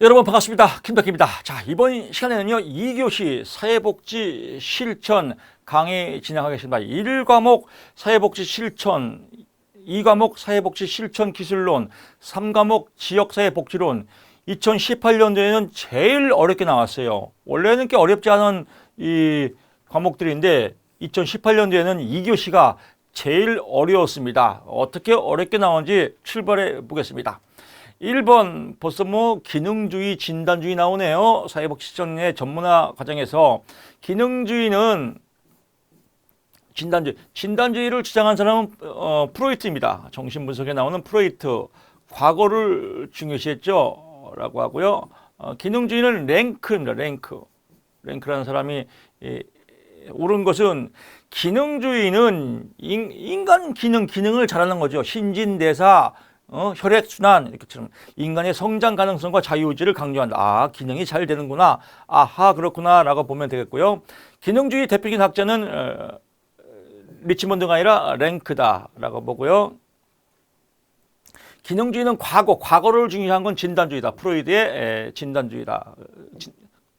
여러분 반갑습니다. 김덕기입니다. 자, 이번 시간에는요, 2교시 사회복지 실천 강의 진행하겠습니다. 1과목 사회복지 실천, 2과목 사회복지 실천 기술론, 3과목 지역사회복지론. 2018년도에는 제일 어렵게 나왔어요. 원래는 꽤 어렵지 않은 이 과목들인데 2018년도에는 2교시가 제일 어려웠습니다. 어떻게 어렵게 나온지 출발해 보겠습니다. 1번 벌써 기능주의, 진단주의 나오네요. 사회복지 실천의 전문화 과정에서 기능주의는 진단주의를 주장한 사람은 프로이트입니다. 정신분석에 나오는 프로이트. 과거를 중요시했죠 라고 하고요. 기능주의는 랭크입니다. 랭크라는 사람이 옳은 것은 기능주의는 인간 기능을 잘하는 거죠. 신진대사, 혈액순환, 이렇게처럼 인간의 성장 가능성과 자유의지를 강조한다. 아, 기능이 잘 되는구나. 아하, 그렇구나. 라고 보면 되겠고요. 기능주의 대표적인 학자는 리치먼드가 아니라 랭크다. 라고 보고요. 기능주의는 과거를 중요한 건 진단주의다. 프로이트의 진단주의다.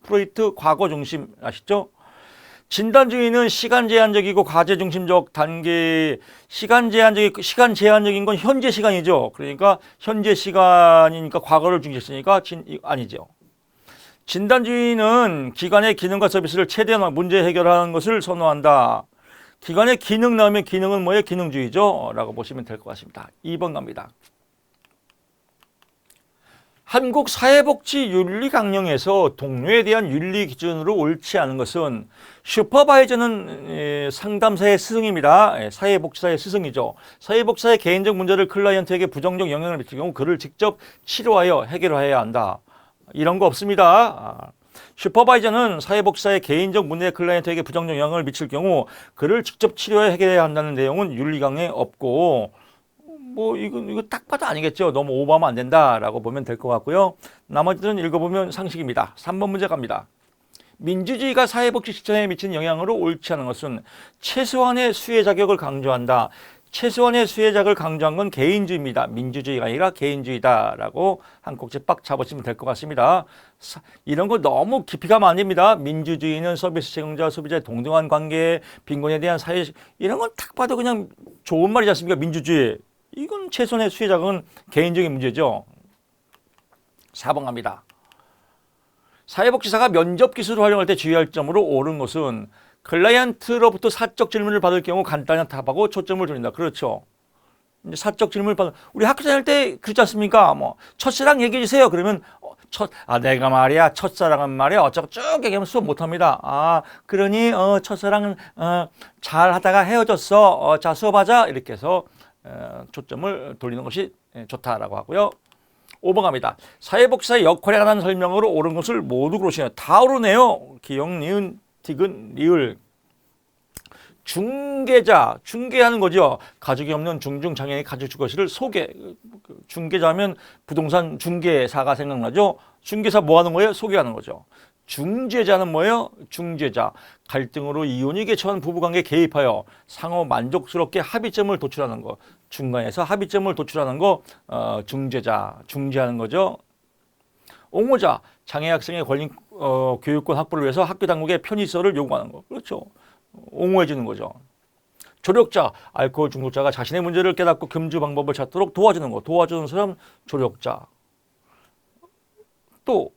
프로이트 과거 중심 아시죠? 진단주의는 시간 제한적이고 과제 중심적 단계, 시간 제한적인 건 현재 시간이죠. 그러니까 현재 시간이니까 과거를 중시했으니까 아니죠. 진단주의는 기관의 기능과 서비스를 최대한 문제 해결하는 것을 선호한다. 기관의 기능 나오면 기능은 뭐예요? 기능주의죠. 라고 보시면 될 것 같습니다. 2번 갑니다. 한국 사회복지윤리 강령에서 동료에 대한 윤리 기준으로 옳지 않은 것은 슈퍼바이저는 상담사의 스승입니다. 사회복지사의 스승이죠. 사회복지사의 개인적 문제를 클라이언트에게 부정적 영향을 미칠 경우 그를 직접 치료하여 해결해야 한다. 이런 거 없습니다. 슈퍼바이저는 사회복지사의 개인적 문제에 클라이언트에게 부정적 영향을 미칠 경우 그를 직접 치료해 해결해야 한다는 내용은 윤리 강령에 없고 이거 딱 봐도 아니겠죠. 너무 오버하면 안 된다라고 보면 될 것 같고요. 나머지는 읽어보면 상식입니다. 3번 문제 갑니다. 민주주의가 사회복지 실천에 미치는 영향으로 옳지 않은 것은 최소한의 수혜 자격을 강조한다. 최소한의 수혜 자격을 강조한 건 개인주의입니다. 민주주의가 아니라 개인주의다라고 한 꼭지 빡 잡으시면 될 것 같습니다. 이런 거 너무 깊이 가면 안 됩니다. 민주주의는 서비스 제공자와 소비자의 동등한 관계, 빈곤에 대한 사회, 이런 건 딱 봐도 그냥 좋은 말이지 않습니까? 민주주의. 이건 최소한의 수혜 자격은 개인적인 문제죠. 4번 갑니다. 사회복지사가 면접 기술을 활용할 때 주의할 점으로 옳은 것은 클라이언트로부터 사적 질문을 받을 경우 간단히 답하고 초점을 돌린다. 그렇죠. 이제 사적 질문을 우리 학교 다닐 때 그렇지 않습니까? 첫사랑 얘기해 주세요. 그러면 내가 말이야 첫사랑은 말이야 어쩌고 쭉 얘기하면 수업 못합니다. 아, 그러니 첫사랑은 잘 하다가 헤어졌어. 자, 수업하자. 이렇게 해서 초점을 돌리는 것이 좋다라고 하고요. 5번 갑니다. 사회복지사의 역할에 관한 설명으로 옳은 것을 모두 그러시네요. 다 옳으네요. 기역, 니은, 디귿, 리을. 중개하는 거죠. 가족이 없는 중증장애인이 가족 줄 것을 중개자면 부동산 중개사가 생각나죠. 중개사 뭐 하는 거예요? 소개하는 거죠. 중재자는 뭐예요? 중재자. 갈등으로 이혼이 개최한 부부관계에 개입하여 상호 만족스럽게 합의점을 도출하는 거. 중간에서 합의점을 도출하는 거 중재하는 거죠. 옹호자. 장애 학생의 권리 교육권 확보를 위해서 학교 당국에 편의시설을 요구하는 거. 그렇죠. 옹호해 주는 거죠. 조력자. 알코올 중독자가 자신의 문제를 깨닫고 금주 방법을 찾도록 도와주는 거. 도와주는 사람 조력자. 또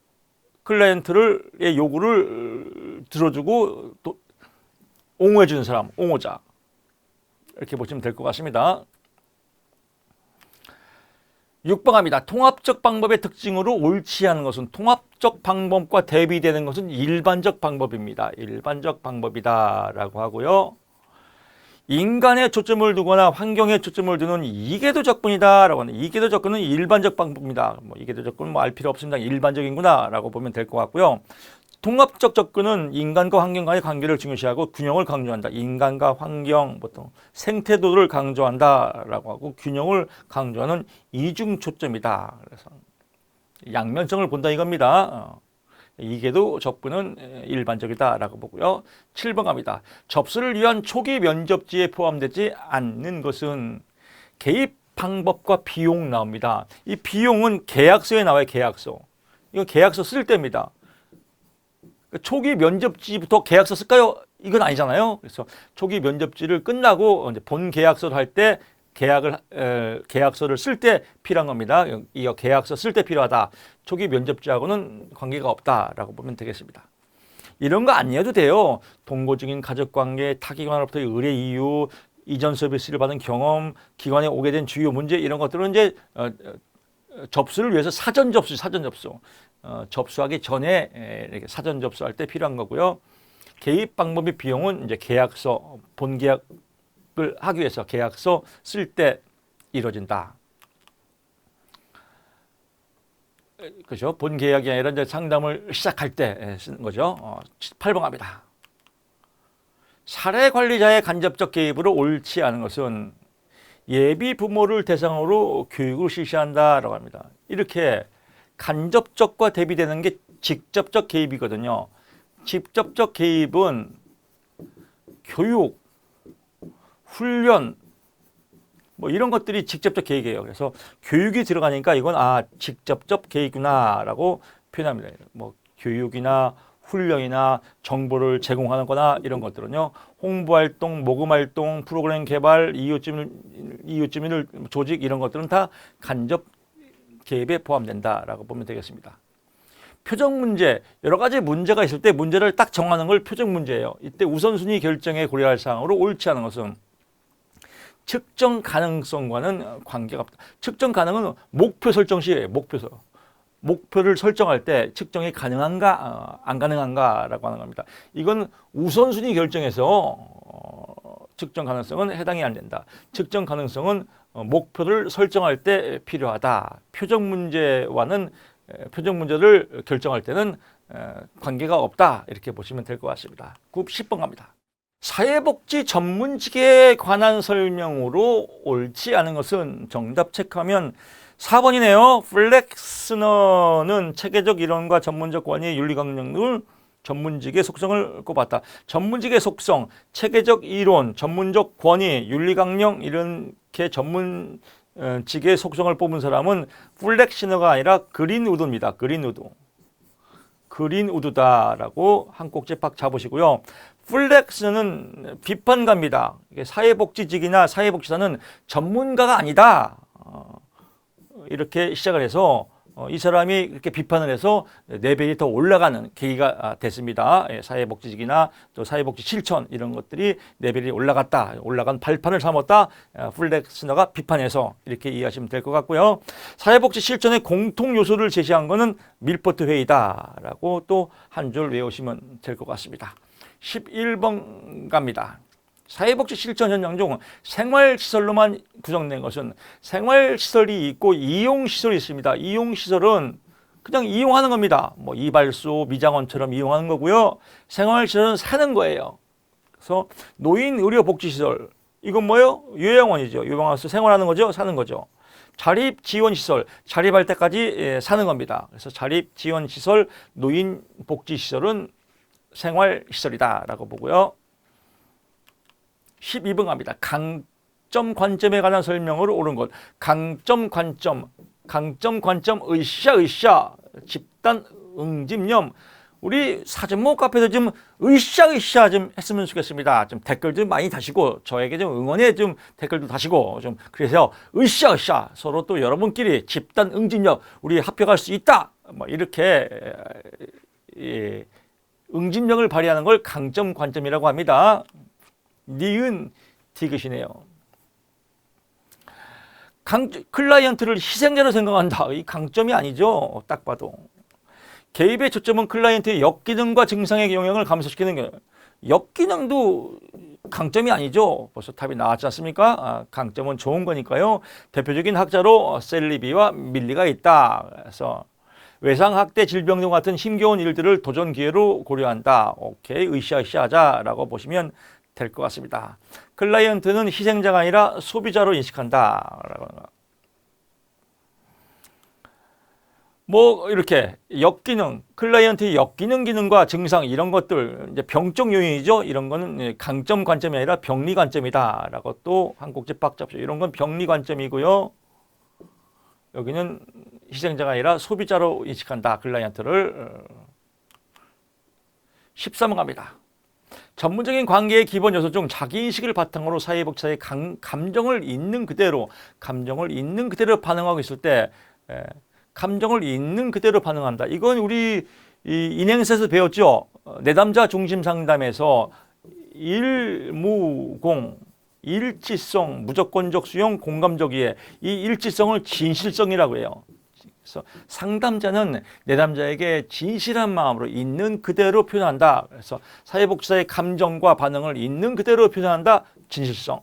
클라이언트의 요구를 들어주고 또 옹호해 주는 사람, 옹호자. 이렇게 보시면 될 것 같습니다. 6번 갑니다. 통합적 방법의 특징으로 옳지 않은 것은 통합적 방법과 대비되는 것은 일반적 방법입니다. 일반적 방법이다라고 하고요. 인간에 초점을 두거나 환경에 초점을 두는 이계도 접근이다라고 하는 이계도 접근은 일반적 방법입니다. 이계도 접근은 알 필요 없습니다. 일반적인구나라고 보면 될 것 같고요. 통합적 접근은 인간과 환경 간의 관계를 중요시하고 균형을 강조한다. 인간과 환경, 보통 생태도를 강조한다라고 하고 균형을 강조하는 이중 초점이다. 그래서 양면성을 본다 이겁니다. 이게도 접근은 일반적이다라고 보고요. 7번 갑니다. 접수를 위한 초기 면접지에 포함되지 않는 것은 개입 방법과 비용 나옵니다. 이 비용은 계약서에 나와요. 계약서. 이건 계약서 쓸 때입니다. 초기 면접지부터 계약서 쓸까요? 이건 아니잖아요. 그래서 초기 면접지를 끝나고 이제 본 계약서를 할 때 계약서를 쓸 때 필요한 겁니다. 이 계약서 쓸 때 필요하다. 초기 면접지하고는 관계가 없다라고 보면 되겠습니다. 이런 거 아니어도 돼요. 동거증인 가족관계, 타기관으로부터의 의뢰 이유, 이전 서비스를 받은 경험, 기관에 오게 된 주요 문제 이런 것들은 이제 접수를 위해서 사전 접수. 접수하기 전에 이렇게 사전 접수할 때 필요한 거고요. 개입 방법의 비용은 이제 계약서, 본 계약을 하기 위해서 계약서 쓸 때 이루어진다. 그죠? 본 계약이 아니라 이제 상담을 시작할 때 쓰는 거죠. 8번 갑니다. 사례 관리자의 간접적 개입으로 옳지 않은 것은 예비 부모를 대상으로 교육을 실시한다라고 합니다. 이렇게 간접적과 대비되는 게 직접적 개입이거든요. 직접적 개입은 교육, 훈련 뭐 이런 것들이 직접적 개입이에요. 그래서 교육이 들어가니까 이건 직접적 개입이구나라고 표현합니다. 뭐 교육이나 훈련이나 정보를 제공하는 거나 이런 것들은요. 홍보활동, 모금활동, 프로그램 개발, 이웃주민을 조직 이런 것들은 다 간접 개입에 포함된다라고 보면 되겠습니다. 표적 문제, 여러 가지 문제가 있을 때 문제를 딱 정하는 걸 표적 문제예요. 이때 우선순위 결정에 고려할 사항으로 옳지 않은 것은 측정 가능성과는 관계가 없다. 측정 가능은 목표 설정 시에 목표를 설정할 때 측정이 가능한가 안 가능한가라고 하는 겁니다. 이건 우선순위 결정에서 측정 가능성은 해당이 안 된다. 측정 가능성은 목표를 설정할 때 필요하다. 표적 문제와는 표적 문제를 결정할 때는 관계가 없다. 이렇게 보시면 될 것 같습니다. 10번 갑니다. 사회복지 전문직에 관한 설명으로 옳지 않은 것은 정답 체크하면 4번이네요. 플렉스너는 체계적 이론과 전문적 권위, 윤리 강령을 전문직의 속성을 꼽았다. 전문직의 속성, 체계적 이론, 전문적 권위, 윤리 강령 이렇게 전문직의 속성을 뽑은 사람은 플렉시너가 아니라 그린우드입니다. 그린우드다라고 한 꼭지 팍 잡으시고요. 플렉스는 비판가입니다. 사회복지직이나 사회복지사는 전문가가 아니다. 이렇게 시작을 해서 이 사람이 이렇게 비판을 해서 레벨이 더 올라가는 계기가 됐습니다. 사회복지직이나 또 사회복지 실천 이런 것들이 레벨이 올라간 발판을 삼았다. 플렉스너가 비판해서 이렇게 이해하시면 될 것 같고요. 사회복지 실천의 공통 요소를 제시한 것은 밀포트 회의다라고 또 한 줄 외우시면 될 것 같습니다. 11번 갑니다. 사회복지 실천 현장 중 생활시설로만 구성된 것은 생활시설이 있고 이용시설이 있습니다. 이용시설은 그냥 이용하는 겁니다. 뭐 이발소, 미장원처럼 이용하는 거고요. 생활시설은 사는 거예요. 그래서 노인의료복지시설, 이건 뭐예요? 요양원이죠. 요양원에서 생활하는 거죠. 사는 거죠. 자립지원시설, 자립할 때까지 사는 겁니다. 그래서 자립지원시설, 노인복지시설은 생활시설이다라고 보고요. 12번 갑니다. 강점 관점에 관한 설명으로 옳은 것. 강점 관점, 으쌰, 집단 응집념. 우리 사전모 카페도 좀 으쌰 좀 했으면 좋겠습니다. 좀 댓글 좀 많이 다시고 저에게 좀 응원의 좀 댓글도 다시고 좀 그래서 으쌰 서로 또 여러분끼리 집단 응집력 우리 합격할 수 있다. 뭐 이렇게 응집력을 발휘하는 걸 강점 관점이라고 합니다. 니은 디귿이네요. 클라이언트를 희생자로 생각한다. 이 강점이 아니죠. 딱 봐도. 개입의 초점은 클라이언트의 역기능과 증상의 영향을 감소시키는 게 역기능도 강점이 아니죠. 벌써 답이 나왔지 않습니까? 강점은 좋은 거니까요. 대표적인 학자로 셀리비와 밀리가 있다. 그래서 외상학대, 질병 등 같은 힘겨운 일들을 도전 기회로 고려한다. 오케이, 으쌰하자라고 보시면 될 것 같습니다. 클라이언트는 희생자가 아니라 소비자로 인식한다. 뭐 이렇게 역기능, 클라이언트의 역기능 기능과 증상 이런 것들 이제 병적 요인이죠. 이런 거는 강점 관점이 아니라 병리 관점이다라고 또 한 꼭지 빡 잡죠. 이런 건 병리 관점이고요. 여기는 희생자가 아니라 소비자로 인식한다. 클라이언트를. 13번 갑니다. 전문적인 관계의 기본 요소 중 자기인식을 바탕으로 사회복지사의 감정을 있는 그대로 반응하고 있을 때 감정을 있는 그대로 반응한다. 이건 우리 인행사에서 배웠죠. 내담자 중심 상담에서 일무공, 일치성, 무조건적 수용, 공감적 이해. 이 일치성을 진실성이라고 해요. 그래서 상담자는 내담자에게 진실한 마음으로 있는 그대로 표현한다. 그래서 사회복지사의 감정과 반응을 있는 그대로 표현한다. 진실성.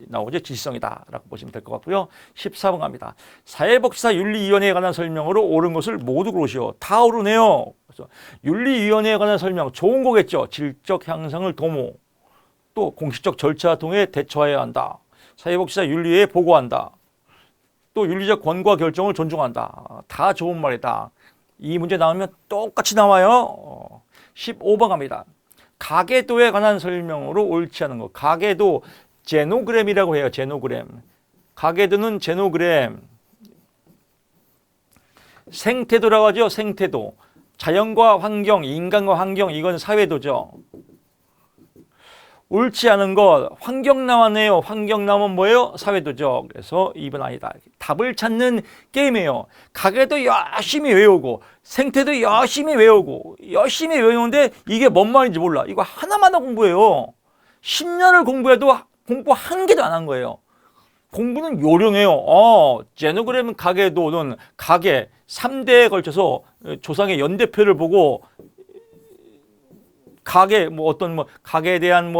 나오죠. 진실성이다 라고 보시면 될 것 같고요. 14번 갑니다. 사회복지사 윤리위원회에 관한 설명으로 옳은 것을 모두 고르시오. 다 옳으네요. 그래서 윤리위원회에 관한 설명 좋은 거겠죠. 질적 향상을 도모. 또 공식적 절차를 통해 대처해야 한다. 사회복지사 윤리위에 보고한다. 또 윤리적 권고와 결정을 존중한다. 다 좋은 말이다. 이 문제 나오면 똑같이 나와요. 15번 갑니다. 가계도에 관한 설명으로 옳지 않은 것. 가계도 제노그램이라고 해요. 제노그램. 가계도는 제노그램. 생태도라고 하죠. 생태도. 자연과 환경, 인간과 환경, 이건 사회도죠. 옳지 않은 것, 환경 나왔네요. 환경 나오면 뭐예요? 사회도죠. 그래서 2번 아니다. 답을 찾는 게임이에요. 가계도 열심히 외우고 생태도 열심히 외우고 열심히 외우는데 이게 뭔 말인지 몰라. 이거 하나만 공부해요. 10년을 공부해도 공부 한 개도 안 한 거예요. 공부는 요령해요. 제노그램 가계도는 가계 3대에 걸쳐서 조상의 연대표를 보고 가계 어떤 가계에 대한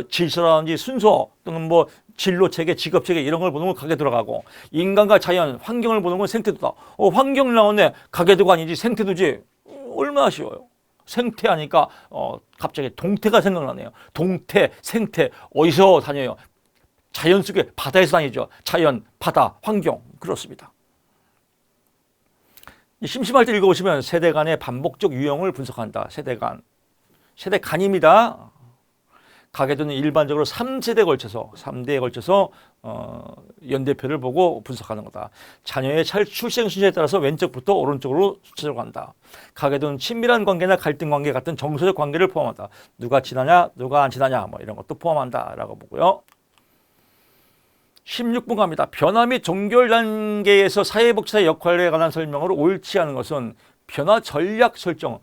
질서라든지 순서 또는 진로 체계, 직업 체계 이런 걸 보는 건 가계 들어가고 인간과 자연, 환경을 보는 건 생태도다. 환경 나오네. 가계도가 아니지 생태도지. 얼마나 쉬워요. 생태하니까 갑자기 동태가 생각나네요. 동태, 생태 어디서 다녀요? 자연 속에 바다에서 다니죠. 자연, 바다, 환경 그렇습니다. 심심할 때 읽어보시면 세대 간의 반복적 유형을 분석한다. 세대 간입니다. 가계도는 일반적으로 3세대에 걸쳐서 연대표를 보고 분석하는 거다. 자녀의 출생 순서에 따라서 왼쪽부터 오른쪽으로 수치로 간다. 가계도는 친밀한 관계나 갈등 관계 같은 정서적 관계를 포함한다. 누가 친하냐, 누가 안 친하냐 이런 것도 포함한다라고 보고요. 16분 갑니다. 변화 및 종결 단계에서 사회복지사의 역할에 관한 설명으로 옳지 않은 것은 변화 전략 설정.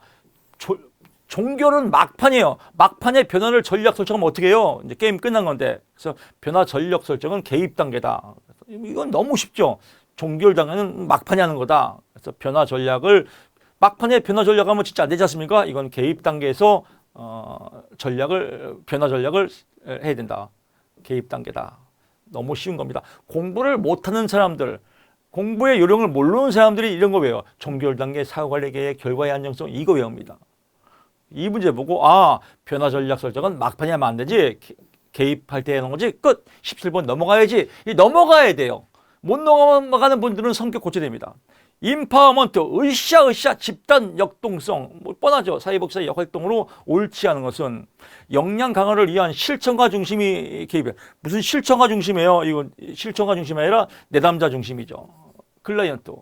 종결은 막판이에요. 막판에 변화를 전략 설정하면 어떻게 해요? 이제 게임 끝난 건데. 그래서 변화 전략 설정은 개입 단계다. 이건 너무 쉽죠. 종결 단계는 막판에 하는 거다. 그래서 막판에 변화 전략하면 진짜 안 되지 않습니까? 이건 개입 단계에서 변화 전략을 해야 된다. 개입 단계다. 너무 쉬운 겁니다. 공부를 못하는 사람들, 공부의 요령을 모르는 사람들이 이런 거 외워요. 종결 단계, 사후관리 계획, 결과의 안정성 이거 외웁니다. 이 문제 보고 변화 전략 설정은 막판에 하면 안 되지. 개입할 때 하는 거지. 끝. 17번 넘어가야지. 넘어가야 돼요. 못 넘어가는 분들은 성격 고쳐야 됩니다. 임파워먼트, 으쌰 집단 역동성. 뻔하죠. 사회복지사의 역활동으로 옳지 않은 것은 역량 강화를 위한 실천가 중심이 개입해. 무슨 실천가 중심이에요? 이건 실천가 중심이 아니라 내담자 중심이죠. 클라이언트.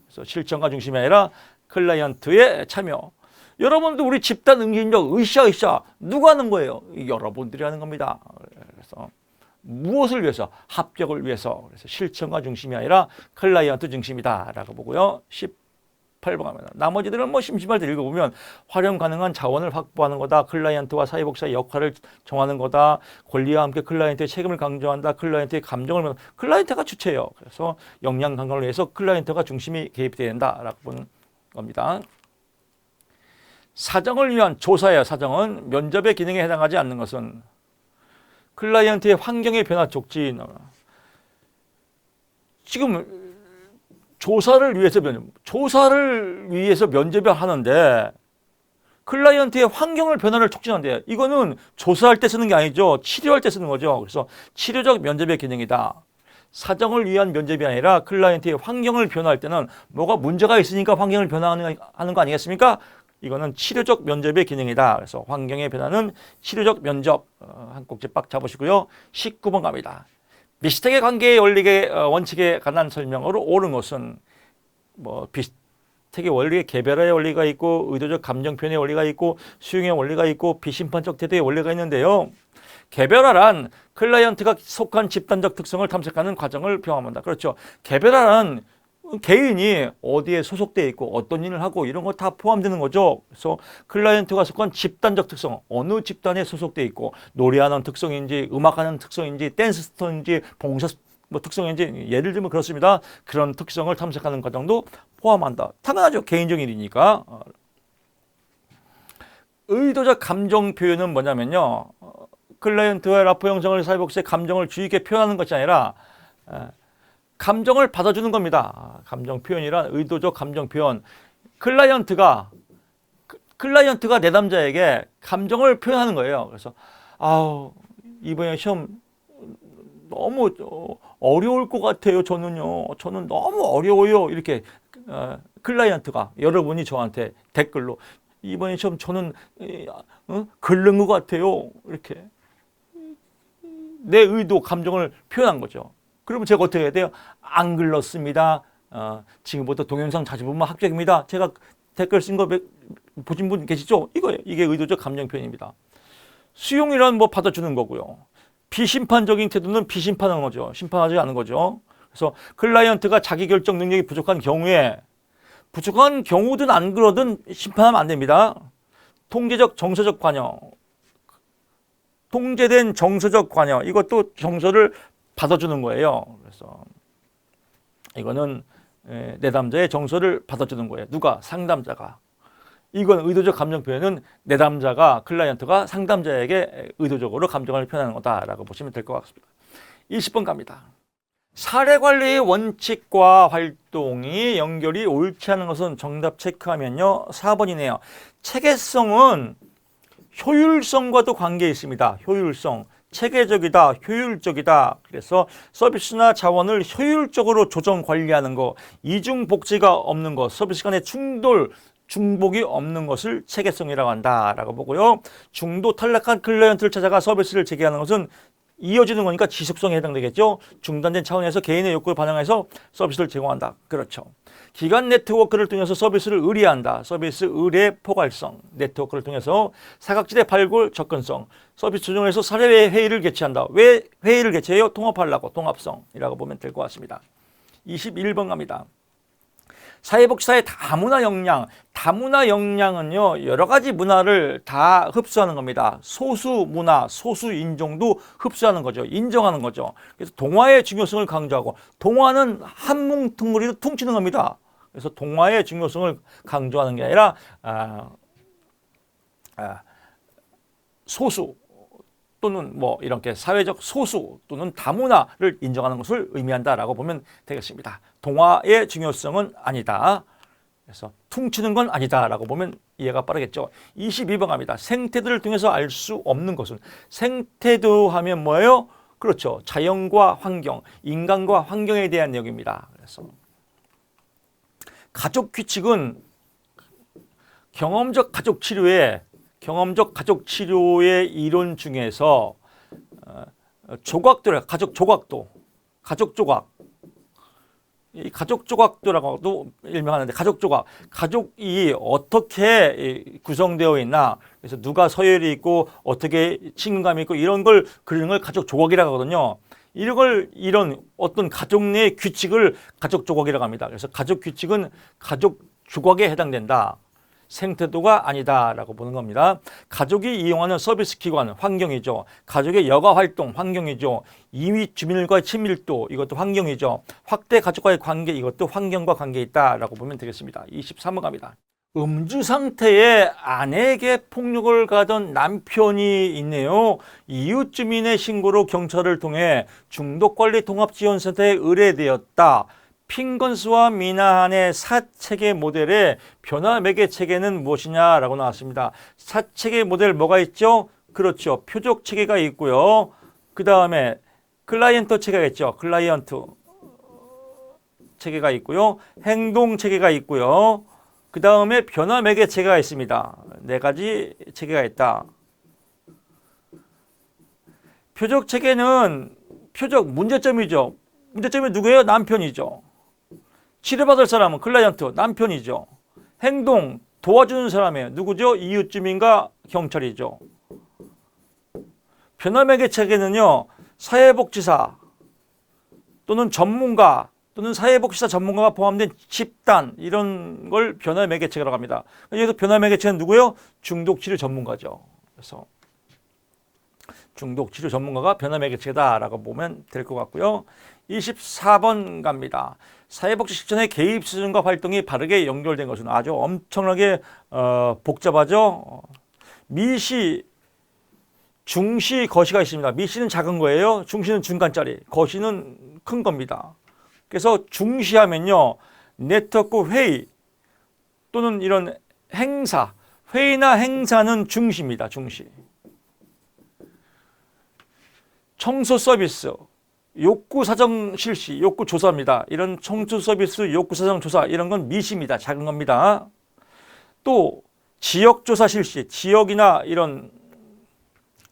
그래서 실천가 중심이 아니라 클라이언트의 참여. 여러분도 우리 집단 응집력 으쌰 누가 하는 거예요? 여러분들이 하는 겁니다. 그래서 무엇을 위해서? 합격을 위해서. 그래서 실천가 중심이 아니라 클라이언트 중심이다라고 보고요. 18번 가면 나머지들은 심심할 때 읽어보면 활용 가능한 자원을 확보하는 거다. 클라이언트와 사회복지사의 역할을 정하는 거다. 권리와 함께 클라이언트의 책임을 강조한다. 클라이언트의 감정을 클라이언트가 주체예요. 그래서 역량 강화를 위해서 클라이언트가 중심이 개입돼야 된다라고 보는 겁니다. 사정을 위한 조사예요. 사정은 면접의 기능에 해당하지 않는 것은 클라이언트의 환경의 변화 촉진. 지금 조사를 위해서 면접을 하는데 클라이언트의 환경을 변화를 촉진한대요. 이거는 조사할 때 쓰는 게 아니죠. 치료할 때 쓰는 거죠. 그래서 치료적 면접의 기능이다. 사정을 위한 면접이 아니라 클라이언트의 환경을 변화할 때는 뭐가 문제가 있으니까 환경을 변화하는 거 아니겠습니까? 이거는 치료적 면접의 기능이다. 그래서 환경의 변화는 치료적 면접. 한 꼭지 빡 잡으시고요. 19번 갑니다. 비슷하게 관계의 원리의 원칙에 관한 설명으로 옳은 것은 뭐 비슷하게 원리의 개별화의 원리가 있고 의도적 감정 표현의 원리가 있고 수용의 원리가 있고 비심판적 태도의 원리가 있는데요. 개별화란 클라이언트가 속한 집단적 특성을 탐색하는 과정을 포함한다. 그렇죠. 개별화란 개인이 어디에 소속돼 있고 어떤 일을 하고 이런 거 다 포함되는 거죠. 그래서 클라이언트가 속한 집단적 특성, 어느 집단에 소속돼 있고 노래하는 특성인지 음악하는 특성인지 댄스 스타인지 봉사 뭐 특성인지 예를 들면 그렇습니다. 그런 특성을 탐색하는 과정도 포함한다. 당연하죠. 개인적 일이니까. 의도적 감정 표현은 뭐냐면요. 클라이언트와 라포 형성을 사회복지의 감정을 주의 깊게 표현하는 것이 아니라 감정을 받아주는 겁니다. 감정 표현이란 의도적 감정 표현. 클라이언트가 내담자에게 감정을 표현하는 거예요. 그래서 이번에 시험 너무 어려울 것 같아요. 저는 너무 어려워요. 이렇게 클라이언트가 여러분이 저한테 댓글로 이번에 시험 저는 글른 것 같아요. 이렇게 내 의도 감정을 표현한 거죠. 그러면 제가 어떻게 해야 돼요? 안 글렀습니다. 지금부터 동영상 자주 보면 합격입니다. 제가 댓글 쓴 거 보신 분 계시죠? 이게 의도적 감정 표현입니다. 수용이란 뭐 받아주는 거고요. 비심판적인 태도는 비심판하는 거죠. 심판하지 않은 거죠. 그래서 클라이언트가 자기 결정 능력이 부족한 경우든 안 그러든 심판하면 안 됩니다. 통제적 정서적 관여. 통제된 정서적 관여. 이것도 정서를 받아주는 거예요. 그래서 이거는 내담자의 정서를 받아주는 거예요. 누가? 상담자가. 이건 의도적 감정 표현은 내담자가 클라이언트가 상담자에게 의도적으로 감정을 표현하는 거다라고 보시면 될 것 같습니다. 20번 갑니다. 사례관리의 원칙과 활동이 연결이 옳지 않은 것은 정답 체크하면요. 4번이네요. 체계성은 효율성과도 관계 있습니다. 효율성. 체계적이다, 효율적이다. 그래서 서비스나 자원을 효율적으로 조정 관리하는 거, 이중 복지가 없는 것, 서비스 간의 중복이 없는 것을 체계성이라고 한다라고 보고요. 중도 탈락한 클라이언트를 찾아가 서비스를 제기하는 것은 이어지는 거니까 지속성에 해당되겠죠. 중단된 차원에서 개인의 욕구에 반영해서 서비스를 제공한다. 그렇죠. 기관 네트워크를 통해서 서비스를 의뢰한다. 서비스 의뢰 포괄성. 네트워크를 통해서 사각지대 발굴 접근성. 서비스 조정에서 사례 회의를 개최한다. 왜 회의를 개최해요? 통합하려고. 통합성이라고 보면 될 것 같습니다. 21번 갑니다. 사회복지사의 다문화 역량. 다문화 역량은요, 여러 가지 문화를 다 흡수하는 겁니다. 소수 문화, 소수 인종도 흡수하는 거죠. 인정하는 거죠. 그래서 동화의 중요성을 강조하고, 동화는 한뭉퉁으로 퉁치는 겁니다. 그래서 동화의 중요성을 강조하는 게 아니라 소수 또는 뭐 이렇게 사회적 소수 또는 다문화를 인정하는 것을 의미한다라고 보면 되겠습니다. 동화의 중요성은 아니다. 그래서 퉁치는 건 아니다라고 보면 이해가 빠르겠죠. 22번 갑니다. 생태도를 통해서 알 수 없는 것은. 생태도 하면 뭐예요? 그렇죠. 자연과 환경, 인간과 환경에 대한 내용입니다. 그래서 가족 규칙은 경험적 가족 치료의 이론 중에서 가족 조각. 이 가족 조각도라고도 일명하는데 가족이 어떻게 구성되어 있나, 그래서 누가 서열이 있고 어떻게 친근감이 있고 이런 걸 그리는 걸 가족 조각이라고 하거든요. 이런 어떤 가족 내 규칙을 가족 조각이라고 합니다. 그래서 가족 규칙은 가족 조각에 해당된다. 생태도가 아니다라고 보는 겁니다. 가족이 이용하는 서비스 기관, 환경이죠. 가족의 여가 활동, 환경이죠. 이웃 주민들과의 친밀도, 이것도 환경이죠. 확대 가족과의 관계, 이것도 환경과 관계 있다라고 보면 되겠습니다. 23번 갑니다. 음주 상태에 아내에게 폭력을 가던 남편이 있네요. 이웃 주민의 신고로 경찰을 통해 중독관리통합지원센터에 의뢰되었다. 핑건스와 미나한의 사체계 모델의 변화 매개 체계는 무엇이냐라고 나왔습니다. 사체계 모델 뭐가 있죠? 그렇죠. 표적 체계가 있고요. 그 다음에 클라이언트 체계가 있죠. 클라이언트 체계가 있고요. 행동 체계가 있고요. 그 다음에 변화 매개 체계가 있습니다. 4가지 체계가 있다. 표적 체계는 표적, 문제점이죠. 문제점이 누구예요? 남편이죠. 치료받을 사람은 클라이언트, 남편이죠. 행동, 도와주는 사람이에요. 누구죠? 이웃 주민과 경찰이죠. 변화매개체계는요, 사회복지사 또는 전문가 또는 사회복지사 전문가가 포함된 집단, 이런 걸 변화매개체계라고 합니다. 여기서 변화매개체는 누구예요? 중독치료 전문가죠. 그래서 중독치료 전문가가 변화매개체다라고 보면 될 것 같고요. 24번 갑니다. 사회복지 실천의 개입 수준과 활동이 바르게 연결된 것은 아주 엄청나게 복잡하죠. 미시, 중시, 거시가 있습니다. 미시는 작은 거예요. 중시는 중간짜리, 거시는 큰 겁니다. 그래서 중시하면요, 네트워크 회의 또는 이런 행사, 회의나 행사는 중시입니다. 중시. 청소 서비스, 욕구 사정 실시, 욕구 조사입니다. 이런 청소 서비스, 욕구 사정 조사, 이런 건 미시입니다. 작은 겁니다. 또 지역 조사 실시, 지역이나 이런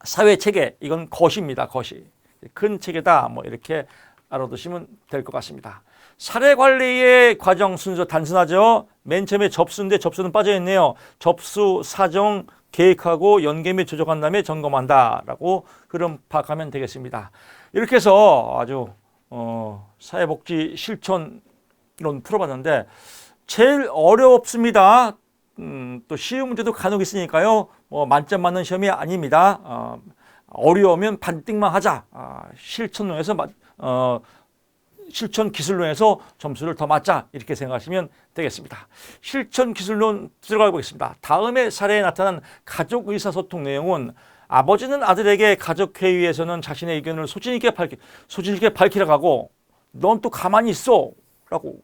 사회 체계, 이건 거시입니다. 거시. 큰 체계다. 뭐 이렇게 알아두시면 될 것 같습니다. 사례 관리의 과정 순서 단순하죠. 맨 처음에 접수인데 접수는 빠져있네요. 접수, 사정, 계획하고 연계 및 조정한 다음에 점검한다라고 흐름 파악하면 되겠습니다. 이렇게 해서 아주 사회복지 실천론 풀어봤는데 제일 어렵습니다. 또 쉬운 문제도 간혹 있으니까요. 뭐 만점 맞는 시험이 아닙니다. 어려우면 반띵만 하자. 실천론에서 실천 기술론에서 점수를 더 맞자, 이렇게 생각하시면 되겠습니다. 실천 기술론 들어가 보겠습니다. 다음의 사례에 나타난 가족 의사소통 내용은 아버지는 아들에게 가족회의에서는 자신의 의견을 소신 있게 밝히라고 하고 넌 또 가만히 있어 라고,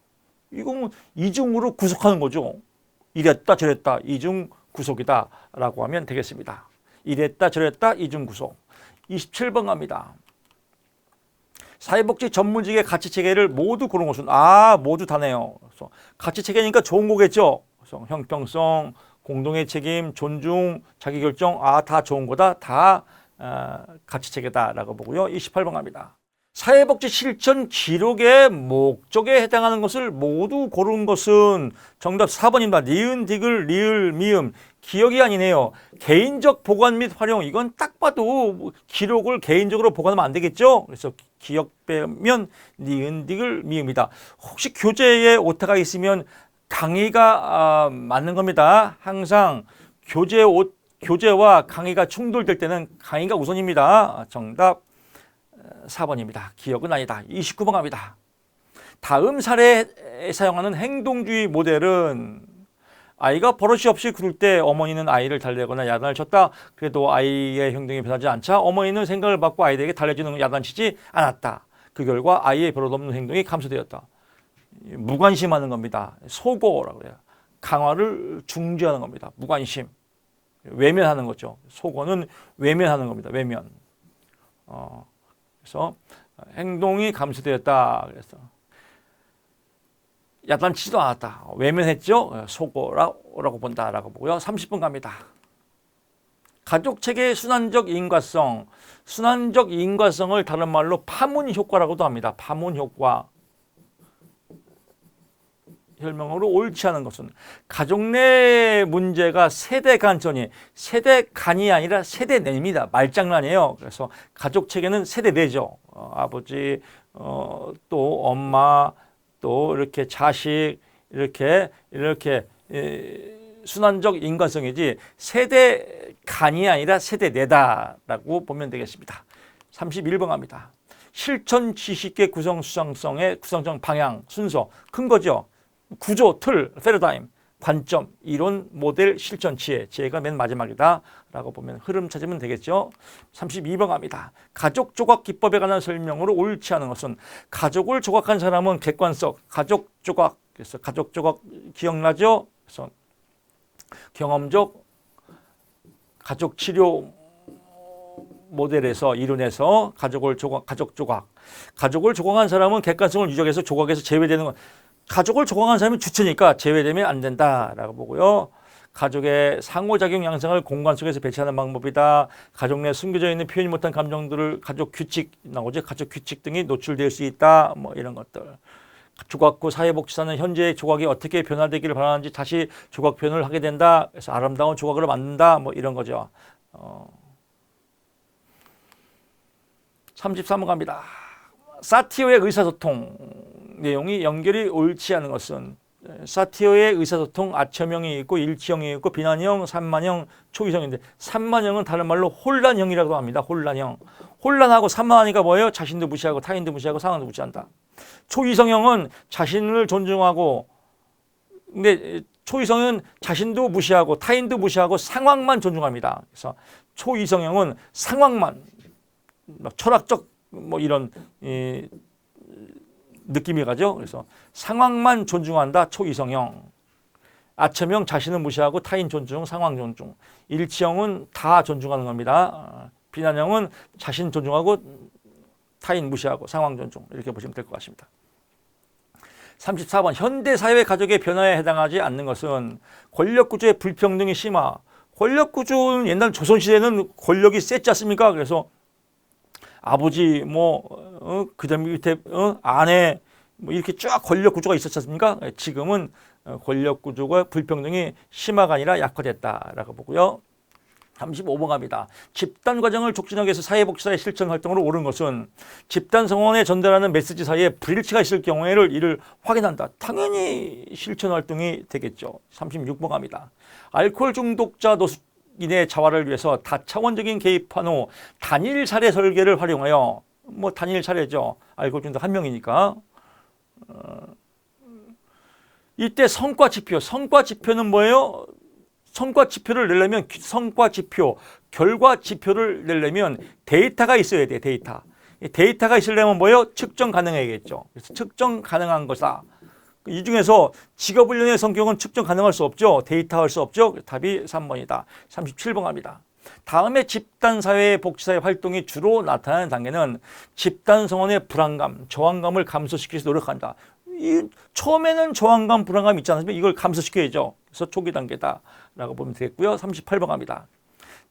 이건 이중으로 구속하는 거죠. 이랬다 저랬다 이중 구속이다 라고 하면 되겠습니다. 이랬다 저랬다 이중 구속. 27번 갑니다. 사회복지 전문직의 가치체계를 모두 고른 것은 모두 다네요. 그래서 가치체계니까 좋은 거겠죠. 그래서 형평성, 공동의 책임, 존중, 자기결정, 다 좋은 거다. 다 가치체계다라고 보고요. 28번 갑니다. 사회복지 실천 기록의 목적에 해당하는 것을 모두 고른 것은 정답 4번입니다. 니은, 디귿, 리을, 미음. 기억이 아니네요. 개인적 보관 및 활용. 이건 딱 봐도 기록을 개인적으로 보관하면 안 되겠죠. 그래서 기억 빼면 니은, 디귿, 미음이다. 혹시 교재에 오타가 있으면 강의가 맞는 겁니다. 항상 교재와 강의가 충돌될 때는 강의가 우선입니다. 정답 4번입니다. 기억은 아니다. 29번 갑니다. 다음 사례에 사용하는 행동주의 모델은 아이가 버릇이 없이 굴을 때 어머니는 아이를 달래거나 야단을 쳤다. 그래도 아이의 행동이 변하지 않자 어머니는 생각을 바꿔 아이에게 달래주는 야단치지 않았다. 그 결과 아이의 버릇없는 행동이 감소되었다. 무관심하는 겁니다. 소거라고 해요. 강화를 중지하는 겁니다. 무관심. 외면하는 거죠. 소거는 외면하는 겁니다. 외면. 그래서 행동이 감소되었다. 그래서 야단치지도 않았다. 외면했죠. 소거라고 본다라고 보고요. 30번 갑니다. 가족체계의 순환적 인과성. 순환적 인과성을 다른 말로 파문 효과라고도 합니다. 파문 효과. 혈명으로 옳지 않은 것은 가족 내 문제가 세대 간전이 세대 간이 아니라 세대 내입니다. 말장난이에요. 그래서 가족 체계는 세대 내죠. 아버지, 또 엄마, 또 이렇게 자식, 이렇게 순환적 인과성이지 세대 간이 아니라 세대 내다라고 보면 되겠습니다. 31번 갑니다. 실천 지식의 구성 수상성의 구성적 방향 순서 큰 거죠. 구조, 틀, 패러다임, 관점, 이론, 모델, 실천, 지혜가 맨 마지막이다 라고 보면 흐름 찾으면 되겠죠. 32번 갑니다. 가족 조각 기법에 관한 설명으로 옳지 않은 것은 가족을 조각한 사람은 객관성, 가족 조각, 그래서 가족 조각 기억나죠? 그래서 경험적 가족 치료 모델에서 이론에서 가족을 조각한 사람은 객관성을 유적해서 조각에서 제외되는 것. 가족을 조각한 사람이 주체니까 제외되면 안 된다라고 보고요. 가족의 상호작용 양상을 공간 속에서 배치하는 방법이다. 가족 내 숨겨져 있는 표현이 못한 감정들을 가족 규칙 나오죠. 가족 규칙 등이 노출될 수 있다. 뭐 이런 것들. 조각 후 사회복지사는 현재의 조각이 어떻게 변화되기를 바라는지 다시 조각 표현을 하게 된다. 그래서 아름다운 조각으로 만든다. 뭐 이런 거죠. 33번 갑니다. 사티오의 의사소통 내용이 연결이 옳지 않은 것은 사티오의 의사소통 아첨형이 있고 일치형이 있고 비난형, 산만형, 초이성인데 산만형은 다른 말로 혼란형이라고 합니다. 혼란형. 혼란하고 산만하니까 뭐예요? 자신도 무시하고 타인도 무시하고 상황도 무시한다. 초이성형은 자신을 존중하고 근데 초이성은 자신도 무시하고 타인도 무시하고 상황만 존중합니다. 그래서 초이성형은 상황만 철학적 뭐 이런 느낌이 가죠. 그래서 상황만 존중한다. 초이성형. 아첨형 자신은 무시하고 타인 존중, 상황 존중. 일치형은 다 존중하는 겁니다. 비난형은 자신 존중하고 타인 무시하고 상황 존중. 이렇게 보시면 될 것 같습니다. 34번 현대사회 가족의 변화에 해당하지 않는 것은 권력구조의 불평등이 심화. 권력구조는 옛날 조선시대는 권력이 셌지 않습니까? 그래서 아버지 그다음 밑에 아내 뭐 이렇게 쫙 권력 구조가 있었지 않습니까? 지금은 권력 구조가 불평등이 심화가 아니라 약화됐다라고 보고요. 35번 갑니다. 집단 과정을 촉진하기 위해서 사회복지사의 실천 활동으로 옳은 것은 집단 성원에 전달하는 메시지 사이에 불일치가 있을 경우에를 이를 확인한다. 당연히 실천 활동이 되겠죠. 36번 갑니다. 알코올 중독자 노숙인의 자활을 위해서 다차원적인 개입한 후 단일 사례 설계를 활용하여 뭐 단일 사례죠. 알코올 중독 한 명이니까. 이때 성과 지표는 뭐예요? 성과 지표를 내려면 성과 지표, 결과 지표를 내려면 데이터가 있어야 돼요. 데이터가 있으려면 뭐예요? 측정 가능해야겠죠. 그래서 측정 가능한 거다. 이 중에서 직업훈련의 성격은 측정 가능할 수 없죠. 데이터할 수 없죠. 답이 3번이다. 37번 갑니다. 다음에 집단사회 복지사의 활동이 주로 나타나는 단계는 집단 성원의 불안감, 저항감을 감소시키기 위해서 노력한다. 처음에는 저항감, 불안감 있지 않습니까? 이걸 감소시켜야죠. 그래서 초기 단계다라고 보면 되겠고요. 38번 갑니다.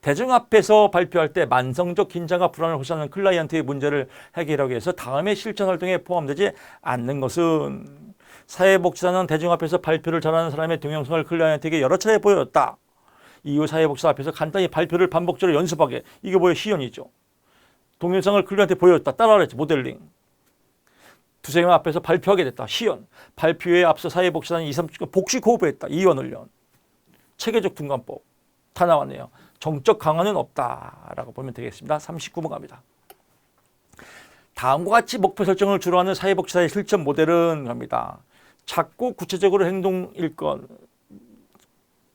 대중 앞에서 발표할 때 만성적 긴장과 불안을 호소하는 클라이언트의 문제를 해결하기 위해서 다음에 실천 활동에 포함되지 않는 것은 사회복지사는 대중 앞에서 발표를 잘하는 사람의 동영상을 클라이언트에게 여러 차례 보여줬다. 이후 사회복지사 앞에서 간단히 발표를 반복적으로 연습하게. 이게 뭐예요? 시연이죠. 동영상을 클라이언트에 보여줬다. 따라하랬지. 모델링. 두세 명 앞에서 발표하게 됐다. 시연. 발표에 앞서 사회복지사는 2, 3주 복식 호흡했다. 이완 훈련. 체계적 둔감법. 다 나왔네요. 정적 강화는 없다라고 보면 되겠습니다. 39번 갑니다. 다음과 같이 목표 설정을 주로 하는 사회복지사의 실천 모델은 갑니다. 작고 구체적으로 행동 일건.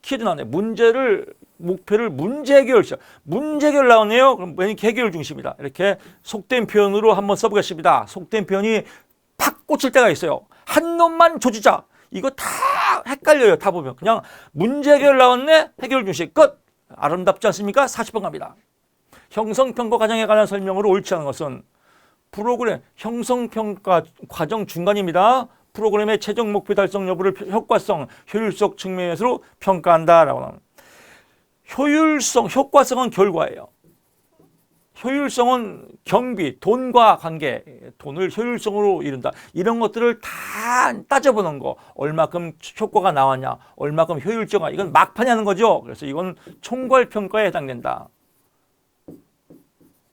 키도 나네. 목표를 문제 해결. 문제 해결 나오네요. 그럼 해결 중심이다. 이렇게 속된 표현으로 한번 써보겠습니다. 속된 표현이 팍 꽂힐 때가 있어요. 한 놈만 조지자. 이거 다 헷갈려요. 다 보면. 그냥 문제 해결 나왔네. 해결 중심. 끝. 아름답지 않습니까? 40번 갑니다. 형성평가 과정에 관한 설명으로 옳지 않은 것은 프로그램 형성평가 과정 중간입니다. 프로그램의 최종 목표 달성 여부를 효과성, 효율성 측면에서 평가한다라고 합니다. 효과성은 결과예요. 효율성은 경비, 돈과 관계, 돈을 효율성으로 이룬다. 이런 것들을 다 따져보는 거. 얼마큼 효과가 나왔냐, 얼마큼 효율적이냐. 이건 막판에 하는 거죠. 그래서 이건 총괄평가에 해당된다.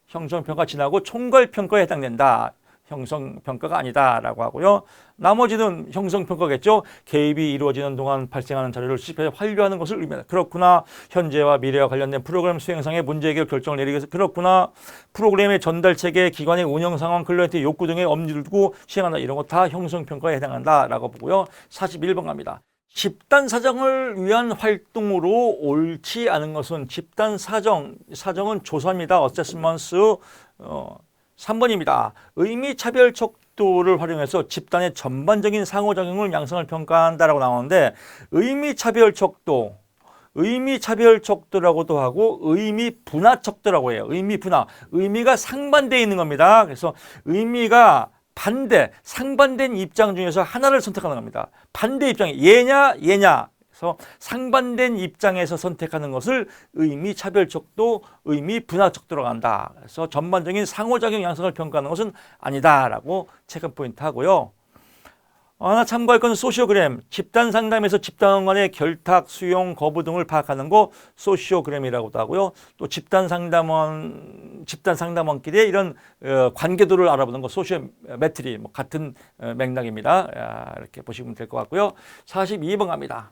형성평가 지나고 총괄평가에 해당된다. 형성평가가 아니다라고 하고요. 나머지는 형성평가겠죠. 개입이 이루어지는 동안 발생하는 자료를 수집해 완료하는 것을 의미한다. 그렇구나. 현재와 미래와 관련된 프로그램 수행상의 문제 해결 결정을 내리기 위해서 그렇구나. 프로그램의 전달 체계, 기관의 운영 상황, 클라이언트의 욕구 등의 엄지를 두고 시행한다. 이런 거 다 형성평가에 해당한다라고 보고요. 41번 갑니다. 집단 사정을 위한 활동으로 옳지 않은 것은 집단 사정은 조사입니다. 어세스먼트 3번입니다. 의미차별 척도를 활용해서 집단의 전반적인 상호작용을 양성을 평가한다라고 나오는데 의미차별 척도라고도 하고 의미분화 척도라고 해요. 의미분화. 의미가 상반되어 있는 겁니다. 그래서 의미가 상반된 입장 중에서 하나를 선택하는 겁니다. 반대 입장이 얘냐. 그래서 상반된 입장에서 선택하는 것을 의미 차별적도, 의미 분화적도로 간다. 그래서 전반적인 상호작용 양상을 평가하는 것은 아니다라고 체크 포인트 하고요. 하나 참고할 것은 소시오그램, 집단 상담에서 집단 간의 결탁, 수용, 거부 등을 파악하는 거 소시오그램이라고도 하고요. 또 집단 상담원끼리의 이런 관계도를 알아보는 거 소시오메트리, 뭐 같은 맥락입니다. 이렇게 보시면 될 것 같고요. 42번 갑니다.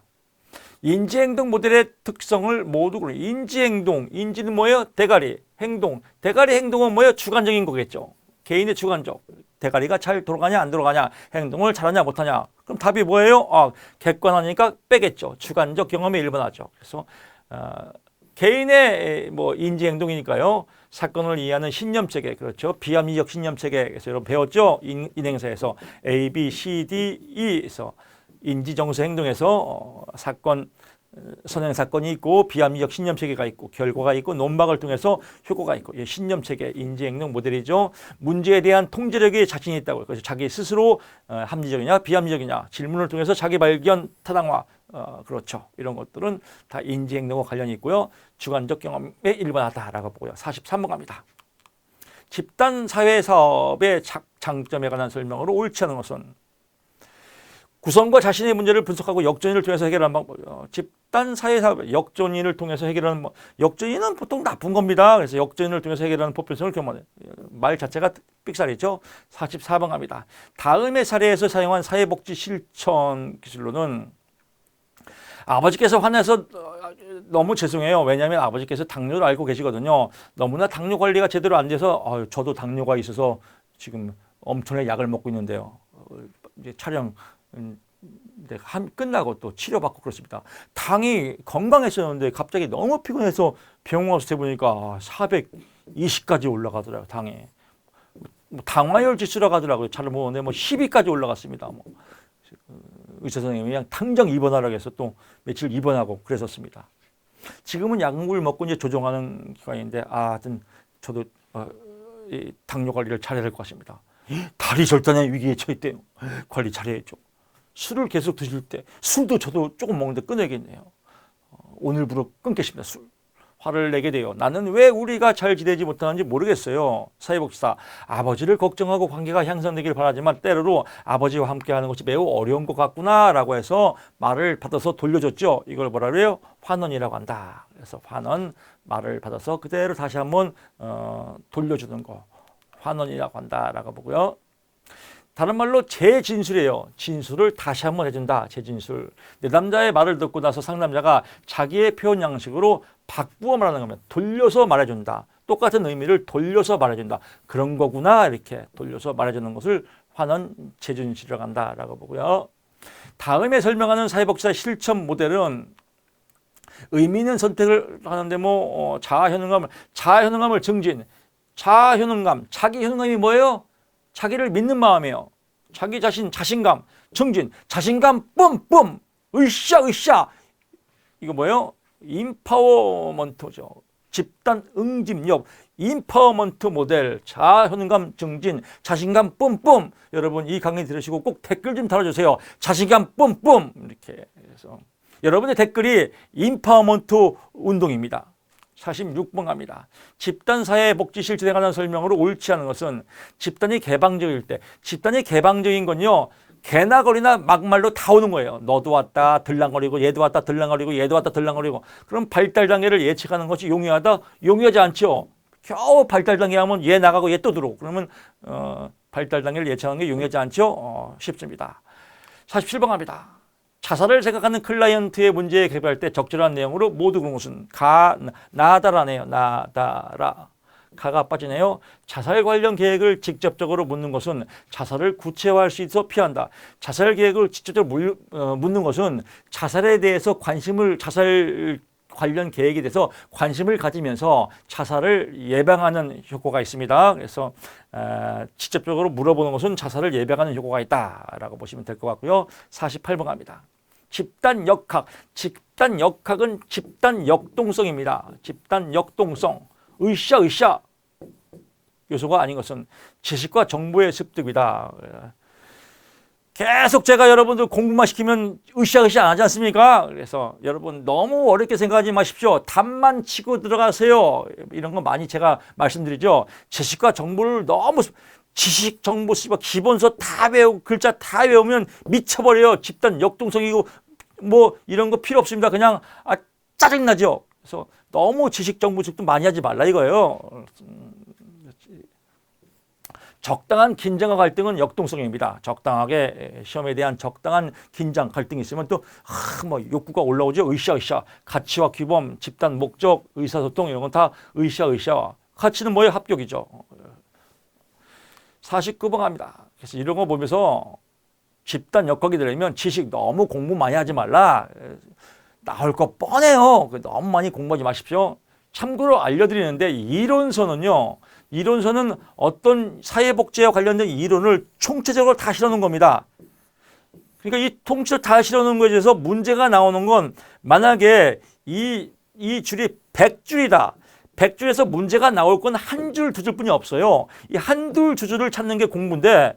인지행동 모델의 특성을 모두 그려. 인지행동, 인지는 뭐예요? 대가리, 행동. 대가리 행동은 뭐예요? 주관적인 거겠죠. 개인의 주관적. 대가리가 잘 돌아가냐 안 돌아가냐, 행동을 잘하냐 못하냐. 그럼 답이 뭐예요? 객관하니까 빼겠죠. 주관적 경험에 일반하죠. 그래서 개인의 뭐 인지 행동이니까요. 사건을 이해하는 신념체계, 그렇죠. 비합리적 신념체계. 그래서 여러분 배웠죠. 인행사에서 A, B, C, D, E에서 인지 정서 행동에서 선행 사건이 있고 비합리적 신념 체계가 있고 결과가 있고 논박을 통해서 효과가 있고 신념 체계 인지 행동 모델이죠. 문제에 대한 통제력이 자신이 있다고. 그래서 자기 스스로 합리적이냐 비합리적이냐 질문을 통해서 자기 발견 타당화 그렇죠. 이런 것들은 다 인지 행동과 관련이 있고요. 주관적 경험에 일반하다라고 보고요. 43번 갑니다. 집단 사회 사업의 장점에 관한 설명으로 옳지 않은 것은 구성과 자신의 문제를 분석하고 역전위를 통해서 해결하는 방법이요. 집단 사회사업 역전위를 통해서 해결하는 역전위는 보통 나쁜 겁니다. 그래서 역전위를 통해서 해결하는 보편성을 경험해. 말 자체가 삑살이죠. 44번 갑니다. 다음의 사례에서 사용한 사회복지 실천 기술로는 아버지께서 화내서 너무 죄송해요. 왜냐하면 아버지께서 당뇨를 앓고 계시거든요. 너무나 당뇨 관리가 제대로 안 돼서 저도 당뇨가 있어서 지금 엄청나게 약을 먹고 있는데요. 이제 촬영 끝나고 또 치료받고 그렇습니다. 당이 건강했었는데 갑자기 너무 피곤해서 병원 와서 재보니까 420까지 올라가더라고요. 당이. 당화혈 지수라고 하더라고요. 잘 모르는데 10위까지 올라갔습니다. 의사 선생님이 그냥 당장 입원하라고 해서 또 며칠 입원하고 그랬었습니다. 지금은 약물 먹고 이제 조정하는 기간인데 하여튼 저도 이 당뇨 관리를 잘해야 될 것 같습니다. 다리 절단의 위기에 처했대요. 관리 잘해야죠. 술을 계속 드실 때 술도 저도 조금 먹는데 끊어야겠네요. 오늘부로 끊겠습니다. 술. 화를 내게 돼요. 나는 왜 우리가 잘 지내지 못하는지 모르겠어요. 사회복지사 아버지를 걱정하고 관계가 향상되길 바라지만 때로로 아버지와 함께하는 것이 매우 어려운 것 같구나 라고 해서 말을 받아서 돌려줬죠. 이걸 뭐라 그래요? 환원이라고 한다. 그래서 환원, 말을 받아서 그대로 다시 한번 돌려주는 거 환원이라고 한다라고 보고요. 다른 말로 재진술이에요. 진술을 다시 한번 해준다. 재진술. 내 남자의 말을 듣고 나서 상남자가 자기의 표현 양식으로 바꾸어 말하는 겁니다. 돌려서 말해준다. 똑같은 의미를 돌려서 말해준다. 그런 거구나. 이렇게 돌려서 말해주는 것을 환원 재진술이라고 한다라고 보고요. 다음에 설명하는 사회복지사 실천 모델은 의미 있는 선택을 하는데 자아효능감을 증진. 자아효능감, 자기 효능감이 뭐예요? 자기를 믿는 마음이에요. 자기 자신, 자신감, 증진, 자신감 뿜뿜, 으쌰. 이거 뭐예요? 임파워먼트죠. 집단 응집력, 임파워먼트 모델, 자아효능감 증진, 자신감 뿜뿜. 여러분 이 강의 들으시고 꼭 댓글 좀 달아주세요. 자신감 뿜뿜. 이렇게 해서 여러분의 댓글이 임파워먼트 운동입니다. 46번 갑니다. 집단사회 복지 실천에 관한 설명으로 옳지 않은 것은 집단이 개방적일 때, 집단이 개방적인 건요, 개나 거리나 막말로 다 오는 거예요. 너도 왔다 들랑거리고 얘도 왔다 들랑거리고 얘도 왔다 들랑거리고. 그럼 발달 단계를 예측하는 것이 용이하다? 용이하지 않죠. 겨우 발달 단계 하면 얘 나가고 얘 또 들어오고. 그러면 발달 단계를 예측하는 게 용이하지 않죠. 쉽습니다. 47번 갑니다. 자살을 생각하는 클라이언트의 문제 개발할 때 적절한 내용으로 모두 그런 것은 나다라네요. 나다라. 가가 빠지네요. 자살 관련 계획을 직접적으로 묻는 것은 자살을 구체화할 수 있어 피한다. 자살 계획을 직접적으로 묻는 것은 자살에 대해서 자살 관련 계획에 대해서 관심을 가지면서 자살을 예방하는 효과가 있습니다. 그래서 직접적으로 물어보는 것은 자살을 예방하는 효과가 있다라고 보시면 될 것 같고요. 48번 갑니다. 집단 역학. 집단 역학은 집단 역동성입니다. 집단 역동성. 으쌰 요소가 아닌 것은 지식과 정보의 습득이다. 계속 제가 여러분들 공부만 시키면 으쌰으쌰 안 하지 않습니까? 그래서 여러분 너무 어렵게 생각하지 마십시오. 답만 치고 들어가세요. 이런 거 많이 제가 말씀드리죠. 지식과 정보를 너무 지식, 정보, 기본서 다 외우고 글자 다 외우면 미쳐버려요. 집단 역동성이고 뭐 이런 거 필요 없습니다. 그냥 짜증나죠. 그래서 너무 지식, 정보 축도 많이 하지 말라 이거예요. 적당한 긴장과 갈등은 역동성입니다. 적당하게 시험에 대한 적당한 긴장, 갈등이 있으면 또 뭐 욕구가 올라오죠. 으쌰으쌰. 가치와 규범, 집단 목적, 의사소통 이런 건 다 으쌰으쌰. 가치는 뭐예요? 합격이죠. 49번 갑니다. 그래서 이런 거 보면서 집단 역학이 되려면 지식 너무 공부 많이 하지 말라. 나올 거 뻔해요. 너무 많이 공부하지 마십시오. 참고로 알려드리는데 이론서는 어떤 사회복지와 관련된 이론을 총체적으로 다 실어놓은 겁니다. 그러니까 이 통째로 다 실어놓은 거에 대해서 문제가 나오는 건 만약에 이 줄이 100줄이다. 100줄에서 문제가 나올 건 한 줄, 두 줄뿐이 없어요. 이 한둘, 두 줄을 찾는 게 공부인데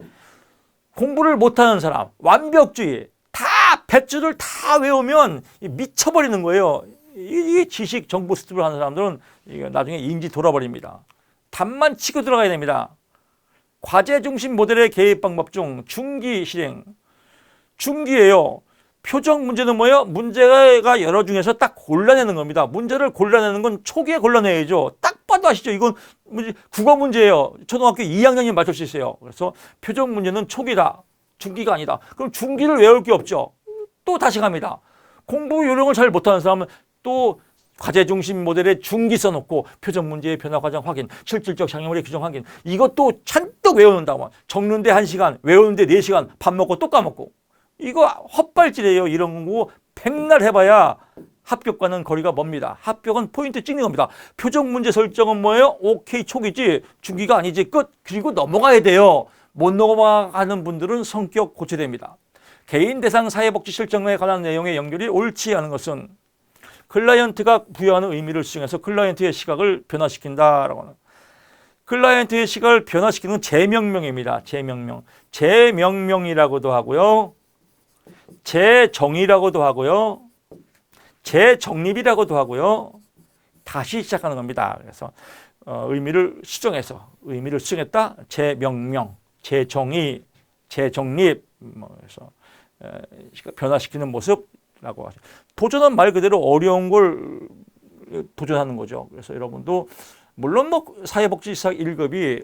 공부를 못하는 사람, 완벽주의, 다 100줄을 다 외우면 미쳐버리는 거예요. 이 지식, 정보 습득을 하는 사람들은 나중에 인지 돌아버립니다. 답만 치고 들어가야 됩니다. 과제 중심 모델의 개입 방법 중 중기 실행. 중기예요. 표정 문제는 뭐예요? 문제가 여러 중에서 딱 골라내는 겁니다. 문제를 골라내는 건 초기에 골라내야죠. 딱 봐도 아시죠? 이건 국어 문제예요. 초등학교 2학년이 맞출 수 있어요. 그래서 표정 문제는 초기다. 중기가 아니다. 그럼 중기를 외울 게 없죠. 또 다시 갑니다. 공부 요령을 잘 못하는 사람은 또 과제 중심 모델에 중기 써놓고 표정 문제의 변화 과정 확인, 실질적 장애물의 규정 확인 이것도 잔뜩 외우는다고 적는데 1시간, 외우는데 4시간 밥 먹고 또 까먹고 이거 헛발질이에요. 이런 거 백날 해봐야 합격과는 거리가 멉니다. 합격은 포인트 찍는 겁니다. 표정 문제 설정은 뭐예요? 오케이 초기지 중기가 아니지 끝. 그리고 넘어가야 돼요. 못 넘어가는 분들은 성격 고쳐야 됩니다. 개인 대상 사회복지 실정에 관한 내용의 연결이 옳지 않은 것은 클라이언트가 부여하는 의미를 수정해서 클라이언트의 시각을 변화시킨다라고 하는. 클라이언트의 시각을 변화시키는 재명명입니다. 재명명. 재명명이라고도 하고요. 재정의라고도 하고요. 재정립이라고도 하고요. 다시 시작하는 겁니다. 그래서 의미를 수정해서 의미를 수정했다. 재명명, 재정의, 재정립 그래서 변화시키는 모습라고 하죠. 도전은 말 그대로 어려운 걸 도전하는 거죠. 그래서 여러분도 물론 뭐 사회복지사 1급이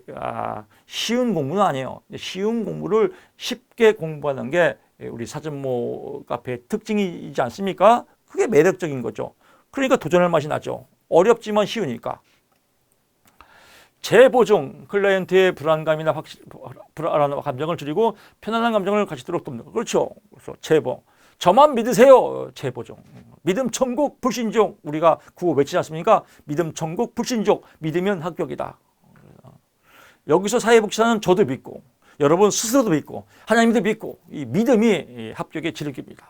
쉬운 공부는 아니에요. 쉬운 공부를 쉽게 공부하는 게 우리 사전모 카페의 특징이지 않습니까? 그게 매력적인 거죠. 그러니까 도전할 맛이 나죠. 어렵지만 쉬우니까. 재보정, 클라이언트의 불안감이나 불안한 감정을 줄이고 편안한 감정을 가지도록 돕는. 그렇죠. 그래서 재보. 저만 믿으세요. 재보정. 믿음 천국 불신족. 우리가 구호 외치지 않습니까? 믿음 천국 불신족. 믿으면 합격이다. 여기서 사회복지사는 저도 믿고 여러분 스스로도 믿고 하나님도 믿고 이 믿음이 합격의 지름길입니다.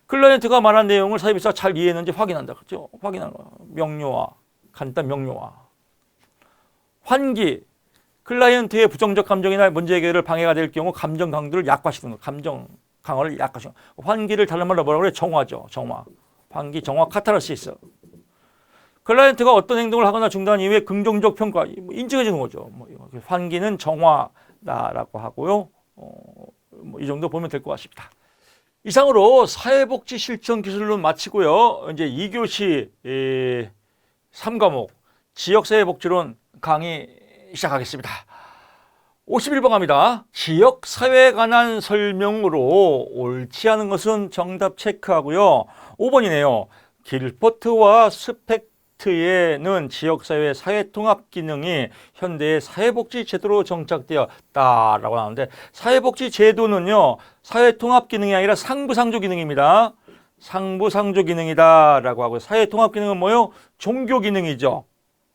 클라이언트가 말한 내용을 사회복지사가 잘 이해했는지 확인한다. 그렇죠? 확인하는 거. 명료화. 간단 명료화. 환기. 클라이언트의 부정적 감정이나 문제 해결을 방해가 될 경우 감정 강도를 약화시키는 거. 감정 강화를 약화시키는 거. 환기를 다른 말로 뭐라고 그래? 정화죠. 정화. 환기, 정화, 카타르시스. 클라이언트가 어떤 행동을 하거나 중단 이후에 긍정적 평가, 인정해 주는 거죠. 환기는 정화다라고 하고요. 이 정도 보면 될 것 같습니다. 이상으로 사회복지 실천 기술론 마치고요. 이제 2교시 3과목 지역사회복지론 강의 시작하겠습니다. 51번 갑니다. 지역사회에 관한 설명으로 옳지 않은 것은 정답 체크하고요. 5번이네요. 길포트와 스펙트에는 지역사회 사회통합 기능이 현대의 사회복지 제도로 정착되었다라고 하는데 사회복지 제도는요. 사회통합 기능이 아니라 상부상조 기능입니다. 상부상조 기능이다라고 하고 사회통합 기능은 뭐요? 종교 기능이죠.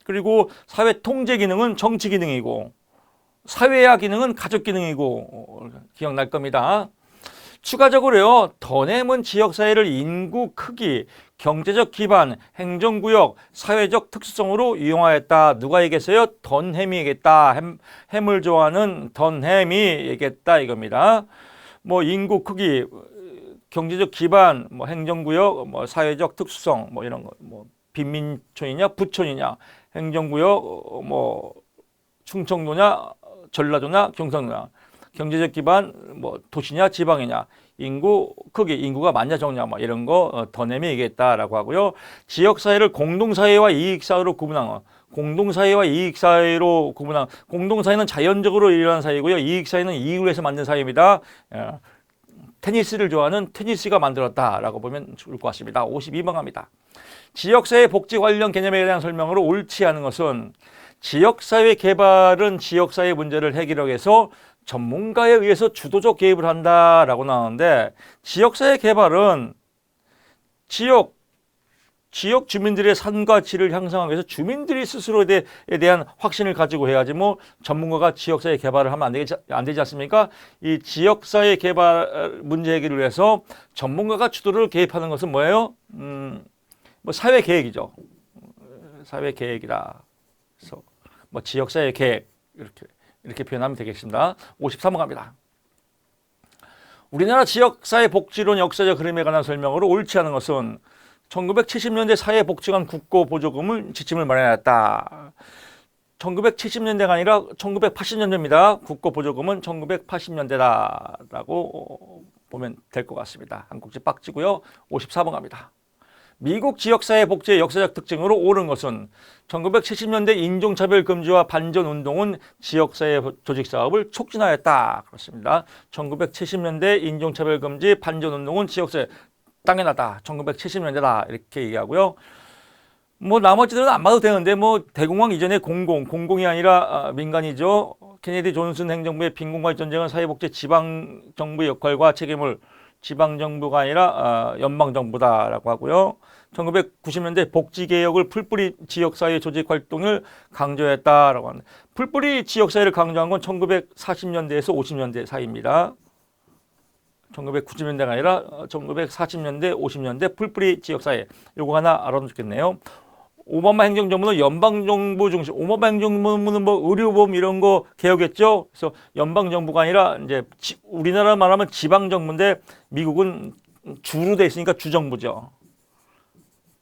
그리고 사회통제 기능은 정치 기능이고 사회화 기능은 가족 기능이고 기억날 겁니다. 추가적으로요. 더냄은 지역사회를 인구 크기, 경제적 기반, 행정구역, 사회적 특수성으로 이용하였다. 누가 얘기했어요? 던햄이 얘기했다. 햄을 좋아하는 던햄이 얘기했다 이겁니다. 뭐 인구 크기, 경제적 기반, 뭐 행정구역, 뭐 사회적 특수성, 뭐 이런 거, 뭐 빈민촌이냐, 부촌이냐, 행정구역, 뭐 충청도냐, 전라도냐, 경상도냐, 경제적 기반, 뭐 도시냐, 지방이냐, 인구 크기, 인구가 많냐 적냐, 뭐 이런 거 더 내면 얘기했다라고 하고요. 지역 사회를 공동 사회와 이익 사회로 구분한 공동사회와 이익사회로 구분한, 공동사회는 자연적으로 일어나는 사회고요. 이익사회는 이익을 위해서 만든 사회입니다. 테니스를 좋아하는 테니스가 만들었다라고 보면 좋을 것 같습니다. 52번 갑니다. 지역사회 복지 관련 개념에 대한 설명으로 옳지 않은 것은 지역사회 개발은 지역사회 문제를 해결하기 위해서 전문가에 의해서 주도적 개입을 한다라고 나오는데, 지역사회 개발은 지역 주민들의 삶과 질을 향상하기 위해서 주민들이 스스로에 대한 확신을 가지고 해야지, 뭐 전문가가 지역사회 개발을 하면 안 되지 않습니까? 이 지역사회 개발 문제 해결을 위해서 전문가가 주도를 개입하는 것은 뭐예요? 뭐 사회 계획이죠. 사회 계획이다. 그래서 뭐 지역사회 계획 이렇게 표현하면 되겠습니다. 53번 갑니다. 우리나라 지역사회 복지론 역사적 흐름에 관한 설명으로 옳지 않은 것은 1970년대 사회복지관 국고보조금을 지침을 마련했다. 1970년대가 아니라 1980년대입니다. 국고보조금은 1980년대다라고 보면 될 것 같습니다. 한 꼭지 빡지고요. 54번 갑니다. 미국 지역사회 복지의 역사적 특징으로 옳은 것은 1970년대 인종차별 금지와 반전운동은 지역사회 조직사업을 촉진하였다. 그렇습니다. 1970년대 인종차별 금지, 반전운동은 지역사회, 당연하다. 1970년대다. 이렇게 얘기하고요. 뭐 나머지들은 안 봐도 되는데, 뭐 대공황 이전에 공공이 아니라 민간이죠. 케네디 존슨 행정부의 빈곤과 전쟁은 사회복지 지방정부의 역할과 책임을, 지방정부가 아니라 연방정부다라고 하고요. 1990년대 복지개혁을 풀뿌리 지역사회 조직활동을 강조했다라고 합니다. 풀뿌리 지역사회를 강조한 건 1940년대에서 50년대 사이입니다. 1990년대가 아니라 1940년대, 50년대 풀뿌리 지역사회. 요거 하나 알아두면 좋겠네요. 오바마 행정정부는 연방정부 중심, 오바마 행정정부는 뭐 의료보험 이런 거 개혁했죠. 그래서 연방정부가 아니라 이제 우리나라 말하면 지방정부인데 미국은 주로 돼 있으니까 주정부죠.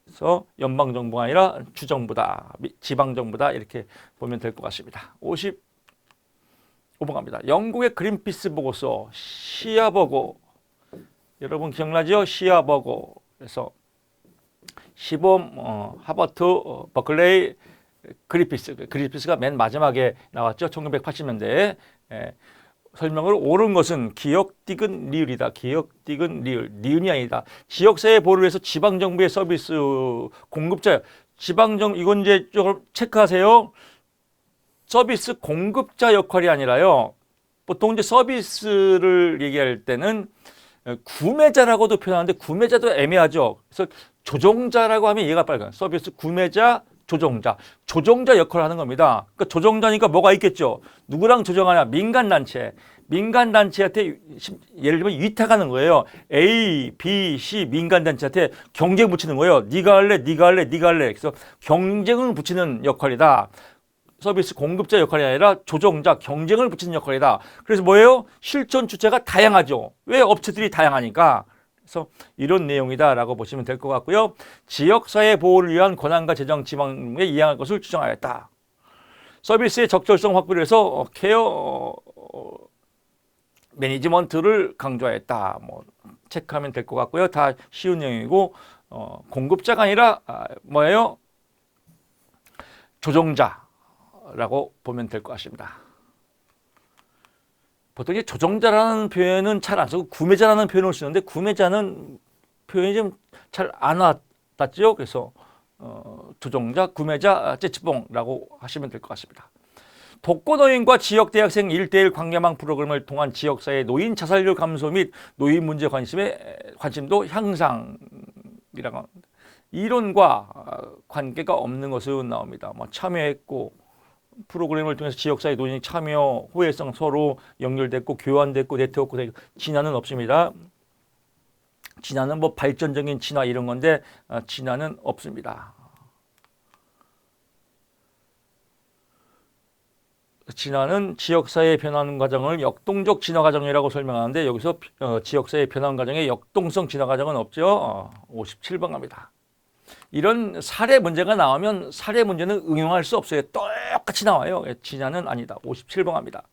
그래서 연방정부가 아니라 주정부다, 지방정부다 이렇게 보면 될 것 같습니다. 55번 갑니다. 영국의 그린피스 보고서, 시야버거. 여러분 기억나죠? 시야버거. 그래서 시범, 하버트, 버클레이, 그린피스가 맨 마지막에 나왔죠. 1980년대에. 설명을 옳은 것은 기역디귿 리을이다. 기역디귿 리을. 니은이 아니다. 지역사회 보호를 위해서 지방정부의 서비스 공급자, 이건 이제 좀 체크하세요. 서비스 공급자 역할이 아니라요. 보통 이제 서비스를 얘기할 때는 구매자라고도 표현하는데 구매자도 애매하죠. 그래서 조정자라고 하면 이해가 빨라요. 서비스 구매자, 조정자 역할을 하는 겁니다. 그러니까 조정자니까 뭐가 있겠죠. 누구랑 조정하냐? 민간단체. 민간단체한테 예를 들면 위탁하는 거예요. A, B, C 민간단체한테 경쟁 붙이는 거예요. 네가 할래, 네가 할래, 네가 할래. 그래서 경쟁을 붙이는 역할이다. 서비스 공급자 역할이 아니라 조정자, 경쟁을 붙이는 역할이다. 그래서 뭐예요? 실천 주체가 다양하죠. 왜? 업체들이 다양하니까. 그래서 이런 내용이다라고 보시면 될 것 같고요. 지역사회 보호를 위한 권한과 재정 지방에 이양할 것을 주장하였다. 서비스의 적절성 확보를 위해서 케어 매니지먼트를 강조하였다. 뭐 체크하면 될 것 같고요. 다 쉬운 내용이고, 공급자가 아니라 뭐예요? 조정자라고 보면 될 것 같습니다. 보통 이제 조정자라는 표현은 잘 안 쓰고 구매자라는 표현을 쓰는데, 구매자는 표현이 좀 잘 안 와닿죠. 그래서 조정자, 구매자, 찌찌뽕라고 하시면 될 것 같습니다. 독거노인과 지역대학생 1:1 관계망 프로그램을 통한 지역사회 노인 자살률 감소 및 노인 문제 관심도 향상이라고 합니다. 이론과 관계가 없는 것으로 나옵니다. 뭐 참여했고, 프로그램을 통해서 지역사회 노인이 참여, 호혜성 서로 연결됐고, 교환됐고, 네트워크 되고, 진화는 없습니다. 진화는 뭐 발전적인 진화 이런 건데, 진화는 없습니다. 진화는 지역사회의 변화 과정을 역동적 진화 과정이라고 설명하는데 여기서 지역사회의 변화 과정에 역동성 진화 과정은 없죠. 57번 갑니다. 이런 사례 문제가 나오면 사례 문제는 응용할 수 없어요. 똑같이 나와요. 진화는 아니다. 57번 갑니다.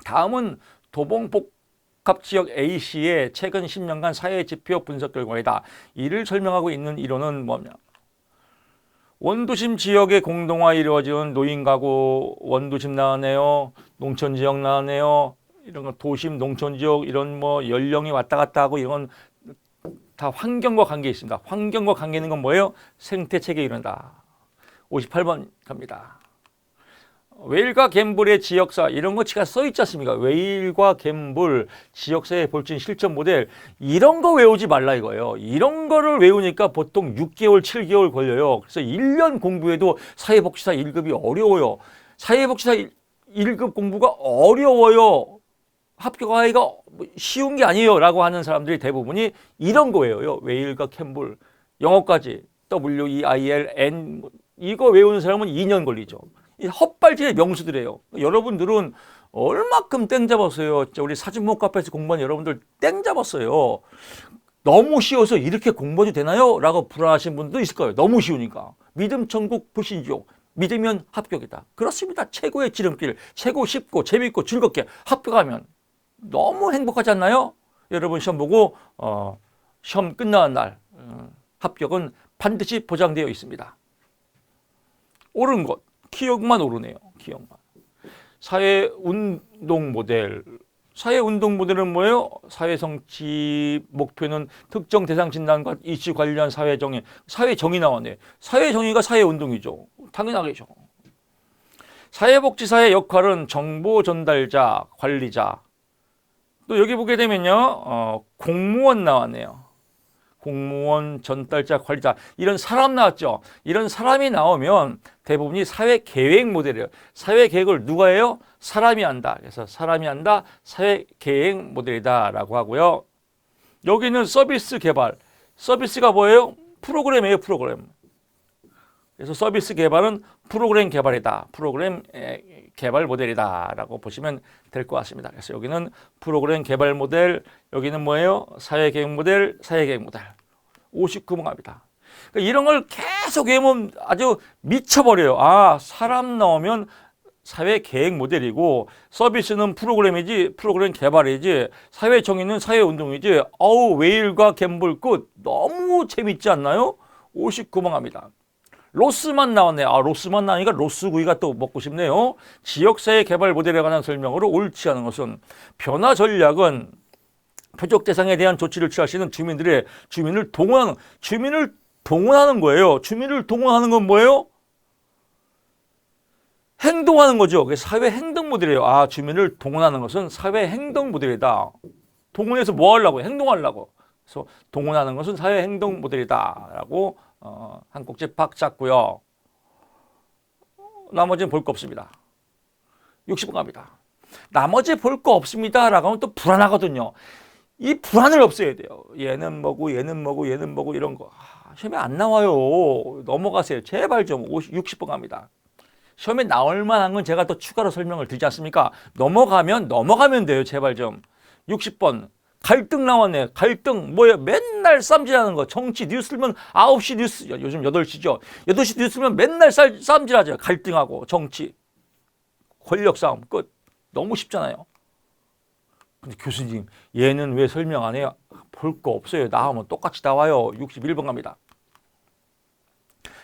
다음은 도봉복합지역 A시의 최근 10년간 사회지표 분석 결과이다. 이를 설명하고 있는 이론은 뭐냐? 원도심 지역의 공동화 이루어지는 노인가구 원도심 나왔네요. 농촌지역 나왔네요. 이런 거 도심 농촌지역 이런 뭐 연령이 왔다 갔다 하고 이런 다 환경과 관계 있습니다. 환경과 관계 있는 건 뭐예요? 생태체계 이론이다. 58번 갑니다. 웨일과 갬블의 지역사 이런 거 제가 써있지 않습니까? 웨일과 갬블 지역사회 볼진 실전 모델 이런 거 외우지 말라 이거예요. 이런 거를 외우니까 보통 6개월 7개월 걸려요. 그래서 1년 공부해도 사회복지사 1급이 어려워요. 사회복지사 1급 공부가 어려워요. 합격하기가 쉬운 게 아니에요 라고 하는 사람들이 대부분이 이런 거예요. 웨일과 갬블 영어까지 WEILN 이거 외우는 사람은 2년 걸리죠. 헛발질의 명수들이에요. 여러분들은 얼마큼 땡 잡았어요. 우리 사진목 카페에서 공부한 여러분들 땡 잡았어요. 너무 쉬워서 이렇게 공부해도 되나요? 라고 불안하신 분도 있을 거예요. 너무 쉬우니까. 믿음 천국 불신지옥. 믿으면 합격이다. 그렇습니다. 최고의 지름길. 최고 쉽고 재밌고 즐겁게 합격하면 너무 행복하지 않나요? 여러분 시험 보고 시험 끝나는 날 합격은 반드시 보장되어 있습니다. 옳은 것. 기억만 오르네요. 기억만. 사회운동 모델. 사회운동 모델은 뭐예요? 사회성취 목표는 특정 대상 진단과 이슈 관련 사회정의. 사회정의 나왔네. 사회정의가 사회운동이죠. 당연하겠죠. 사회복지사의 역할은 정보 전달자, 관리자. 또 여기 보게 되면요. 공무원 나왔네요. 공무원, 전달자, 관리자 이런 사람 나왔죠. 이런 사람이 나오면 대부분이 사회계획 모델이에요. 사회계획을 누가 해요? 사람이 한다. 그래서 사람이 한다. 사회계획 모델이다 라고 하고요. 여기는 서비스 개발. 서비스가 뭐예요? 프로그램이에요. 프로그램. 그래서 서비스 개발은 프로그램 개발이다. 프로그램 개발 모델이다 라고 보시면 될 것 같습니다. 그래서 여기는 프로그램 개발 모델, 여기는 뭐예요? 사회계획 모델, 사회계획 모델. 59번 갑니다. 그러니까 이런 걸 계속 외우면 아주 미쳐버려요. 아, 사람 나오면 사회계획 모델이고 서비스는 프로그램이지 프로그램 개발이지 사회정의는 사회운동이지 어우 웨일과 갬블 끝. 너무 재밌지 않나요? 59번 갑니다. 로스만 나왔네요. 아, 로스만 나오니까 로스구이가 또 먹고 싶네요. 지역사회 개발 모델에 관한 설명으로 옳지 않은 것은 변화 전략은 표적 대상에 대한 조치를 취할 수 있는 주민을 동원하는 거예요. 주민을 동원하는 건 뭐예요? 행동하는 거죠. 그래서 사회 행동 모델이에요. 아, 주민을 동원하는 것은 사회 행동 모델이다. 동원해서 뭐 하려고? 행동하려고. 그래서 동원하는 것은 사회 행동 모델이다라고 한 꼭지 팍 잡고요. 나머지는 볼 거 없습니다. 60번 갑니다. 나머지 볼 거 없습니다 라고 하면 또 불안하거든요. 이 불안을 없애야 돼요. 얘는 뭐고 얘는 뭐고 얘는 뭐고 이런 거 시험에 안 나와요. 넘어가세요. 제발 좀. 60번 갑니다. 시험에 나올 만한 건 제가 또 추가로 설명을 드리지 않습니까? 넘어가면 돼요. 제발 좀. 60번. 갈등 나왔네. 갈등 뭐예요? 맨날 쌈질하는 거. 정치 뉴스 틀면 9시 뉴스, 요즘 8시죠. 8시 뉴스 틀면 맨날 쌈질하죠. 갈등하고 정치. 권력 싸움 끝. 너무 쉽잖아요. 근데 교수님 얘는 왜 설명 안 해요? 볼 거 없어요. 나오면 똑같이 나와요. 61번 갑니다.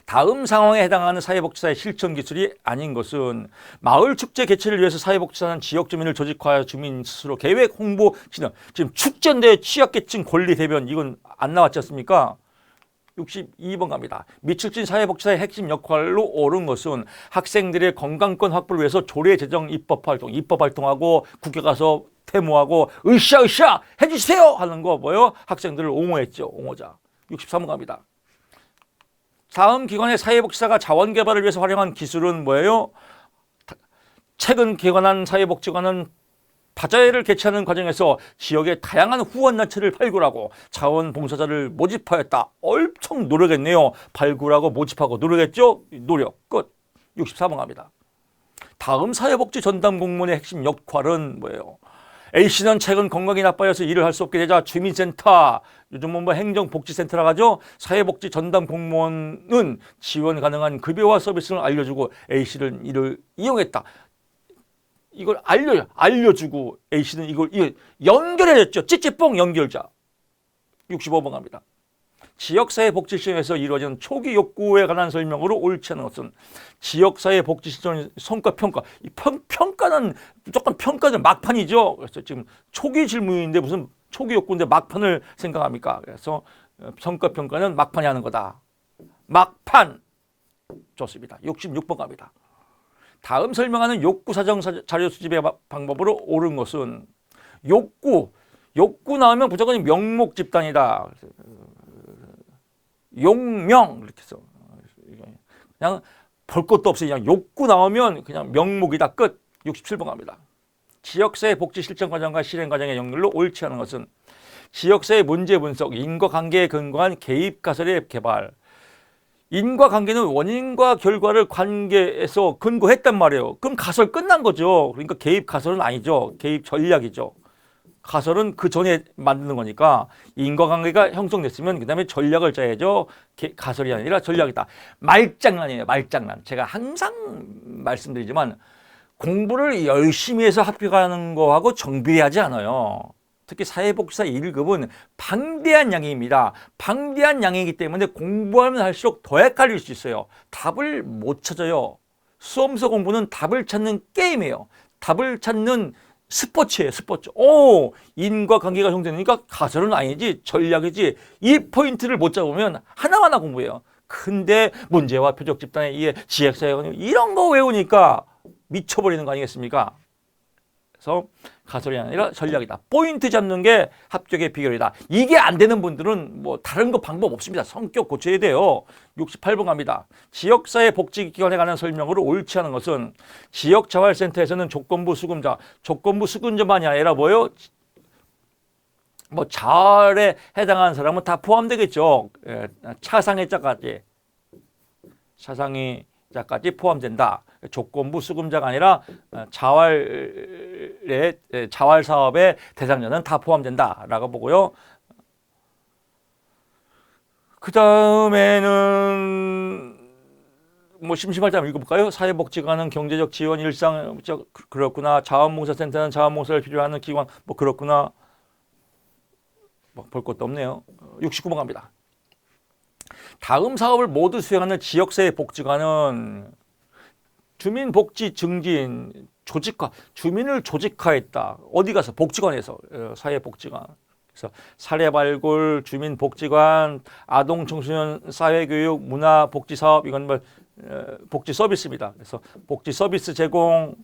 다음 상황에 해당하는 사회복지사의 실천 기술이 아닌 것은 마을 축제 개최를 위해서 사회복지사는 지역 주민을 조직화하여 주민 스스로 계획, 홍보, 진행. 지금 축제인데 취약계층 권리 대변 이건 안 나왔지 않습니까? 62번 갑니다. 미출진 사회복지사의 핵심 역할로 옳은 것은 학생들의 건강권 확보를 위해서 조례 제정 입법 활동하고 국회 가서 데모하고 으쌰 해주세요 하는 거 뭐예요? 학생들을 옹호했죠. 옹호자. 63번 갑니다. 다음 기관의 사회복지사가 자원개발을 위해서 활용한 기술은 뭐예요? 최근 개관한 사회복지관은 바자회를 개최하는 과정에서 지역의 다양한 후원단체를 발굴하고 자원봉사자를 모집하였다. 엄청 노력했네요. 발굴하고 모집하고 노력했죠? 노력 끝. 64번 갑니다. 다음 사회복지 전담 공무원의 핵심 역할은 뭐예요? A씨는 최근 건강이 나빠져서 일을 할 수 없게 되자 주민센터, 요즘은 뭐 행정복지센터라고 하죠. 사회복지 전담 공무원은 지원 가능한 급여와 서비스를 알려주고 A씨를 이를 이용했다. 이걸 알려주고 A씨는 이걸 연결해줬죠. 찌찌뽕 연결자. 65번 갑니다. 지역사회복지시설에서 이루어지는 초기 욕구에 관한 설명으로 옳지 않은 것은 지역사회복지시설 성과평가. 이 평가는 무조건 평가는 막판이죠. 그래서 지금 초기 질문인데 무슨 초기 욕구인데 막판을 생각합니까? 그래서 성과평가는 막판에 하는 거다. 막판. 좋습니다. 66번 갑니다. 다음 설명하는 욕구 사정 자료 수집의 방법으로 옳은 것은 욕구 나오면 무조건 명목 집단이다. 용명 이렇게 해서 그냥 볼 것도 없이 그냥 욕구 나오면 그냥 명목이다. 끝. 67번 갑니다. 지역사회 복지 실천 과정과 실행 과정의 연결로 옳지 않은 것은 지역사회 문제 분석, 인과관계에 근거한 개입 가설의 개발. 인과관계는 원인과 결과를 관계에서 근거했단 말이에요. 그럼 가설 끝난 거죠. 그러니까 개입 가설은 아니죠. 개입 전략이죠. 가설은 그 전에 만드는 거니까 인과관계가 형성됐으면 그 다음에 전략을 짜야죠. 가설이 아니라 전략이다. 말장난이에요. 말장난. 제가 항상 말씀드리지만 공부를 열심히 해서 합격하는 거하고 정비하지 않아요. 특히 사회복지사 1급은 방대한 양입니다. 방대한 양이기 때문에 공부하면 할수록 더 헷갈릴 수 있어요. 답을 못 찾아요. 수험서 공부는 답을 찾는 게임이에요. 답을 찾는 스포츠예요. 스포츠. 인과관계가 형성되니까 가설은 아니지 전략이지. 이 포인트를 못 잡으면 하나하나 공부해요. 근데 문제와 표적 집단에 의해 지역사회 이런 거 외우니까 미쳐버리는 거 아니겠습니까? 그래서 가설이 아니라 전략이다. 포인트 잡는 게 합격의 비결이다. 이게 안 되는 분들은 뭐 다른 거 방법 없습니다. 성격 고쳐야 돼요. 68번 갑니다. 지역사회 복지기관에 관한 설명으로 옳지 않은 것은 지역자활센터에서는 조건부 수급자만이 아니라 뭐요? 뭐 자활에 해당하는 사람은 다 포함되겠죠. 차상해자까지 포함된다. 조건부 수급자가 아니라 자활 사업의 대상자는 다 포함된다라고 보고요. 그 다음에는 뭐 심심할 때 한번 읽어볼까요? 사회복지관은 경제적 지원 일상 그렇구나. 자원봉사센터는 자원봉사를 필요하는 기관 뭐 그렇구나. 뭐 볼 것도 없네요. 69번 갑니다. 다음 사업을 모두 수행하는 지역사회 복지관은 주민복지 증진 조직화, 주민을 조직화했다. 어디 가서? 복지관에서, 사회복지관. 그래서 사례발굴, 주민복지관, 아동청소년 사회교육, 문화복지사업 이건 뭐 복지 서비스입니다. 그래서 복지 서비스 제공,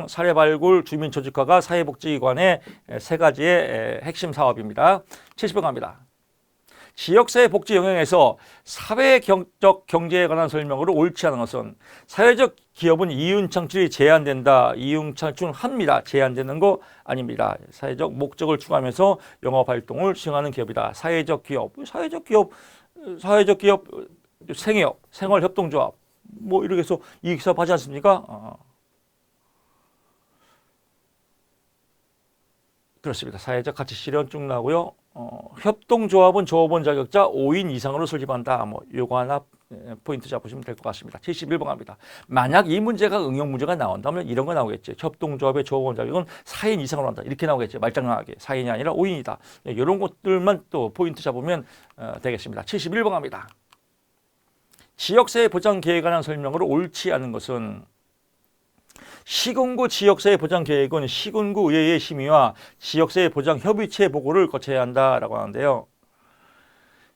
사례발굴, 주민 조직화가 사회복지관의 세 가지의 핵심 사업입니다. 70번 갑니다. 지역사회 복지 영역에서 사회적 경제에 관한 설명으로 옳지 않은 것은 사회적 기업은 이윤창출이 제한된다. 이윤창출은 합니다. 제한되는 거 아닙니다. 사회적 목적을 추구하면서 영업활동을 수행하는 기업이다. 사회적 기업, 생협, 생활협동조합 뭐 이렇게 해서 이익사업 하지 않습니까? 그렇습니다. 사회적 가치 실현 쭉 나오고요. 협동조합은 조합원 자격자 5인 이상으로 설립한다. 뭐 요거 하나 포인트 잡으시면 될 것 같습니다. 71번 갑니다. 만약 이 문제가 응용 문제가 나온다면 이런 거 나오겠죠. 협동조합의 조합원 자격은 4인 이상으로 한다. 이렇게 나오겠죠. 말장난하게 4인이 아니라 5인이다. 이런 것들만 또 포인트 잡으면 되겠습니다. 71번 갑니다. 지역사회 보장 계획에 관한 설명으로 옳지 않은 것은 시군구 지역사회 보장 계획은 시군구 의회의 심의와 지역사회 보장 협의체 보고를 거쳐야 한다라고 하는데요.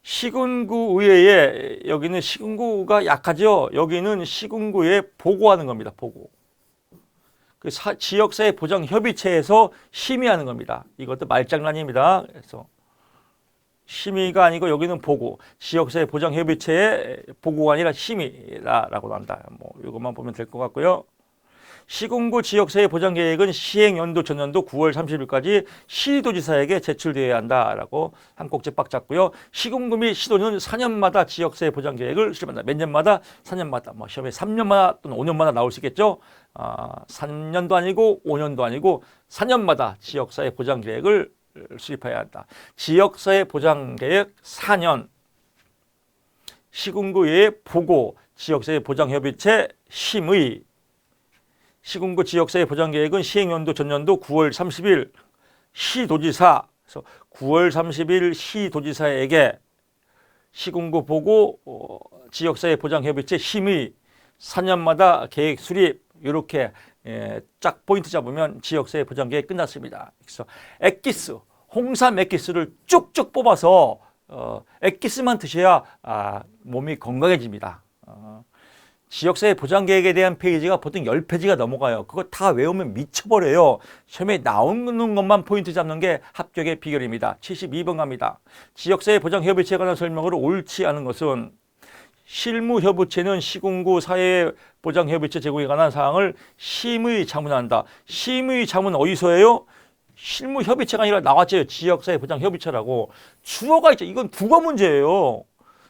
시군구 의회에 여기는 시군구가 약하죠. 여기는 시군구에 보고하는 겁니다. 보고. 그 지역사회 보장 협의체에서 심의하는 겁니다. 이것도 말장난입니다. 그래서 심의가 아니고 여기는 보고. 지역사회 보장 협의체의 보고가 아니라 심의라고 한다. 뭐 이것만 보면 될 것 같고요. 시군구 지역사회 보장 계획은 시행 연도 전년도 9월 30일까지 시도지사에게 제출되어야 한다라고 한 꼭지 빡 잡고요. 시군구 및 시도는 4년마다 지역사회 보장 계획을 수립한다. 몇 년마다? 4년마다. 뭐 시험에 3년마다 또는 5년마다 나올 수 있겠죠. 3년도 아니고 5년도 아니고 4년마다 지역사회 보장 계획을 수립해야 한다. 지역사회 보장 계획 4년. 시군구의 보고 지역사회 보장협의체 심의. 시군구 지역사회 보장계획은 시행연도 전년도 9월 30일 시도지사, 그래서 9월 30일 시도지사에게 시군구 보고 지역사회 보장협의체 심의 4년마다 계획 수립 이렇게 쫙 포인트 잡으면 지역사회 보장계획 끝났습니다. 그래서 엑기스, 홍삼 엑기스를 쭉쭉 뽑아서 엑기스만 드셔야 몸이 건강해집니다. 지역사회 보장계획에 대한 페이지가 보통 10페이지가 넘어가요. 그거 다 외우면 미쳐버려요. 시험에 나오는 것만 포인트 잡는 게 합격의 비결입니다. 72번 갑니다. 지역사회 보장협의체에 관한 설명으로 옳지 않은 것은 실무협의체는 시군구 사회보장협의체 제공에 관한 사항을 심의 자문한다. 심의 자문 어디서 해요? 실무협의체가 아니라 나왔죠. 지역사회 보장협의체라고. 주어가 있죠. 이건 국어 문제예요.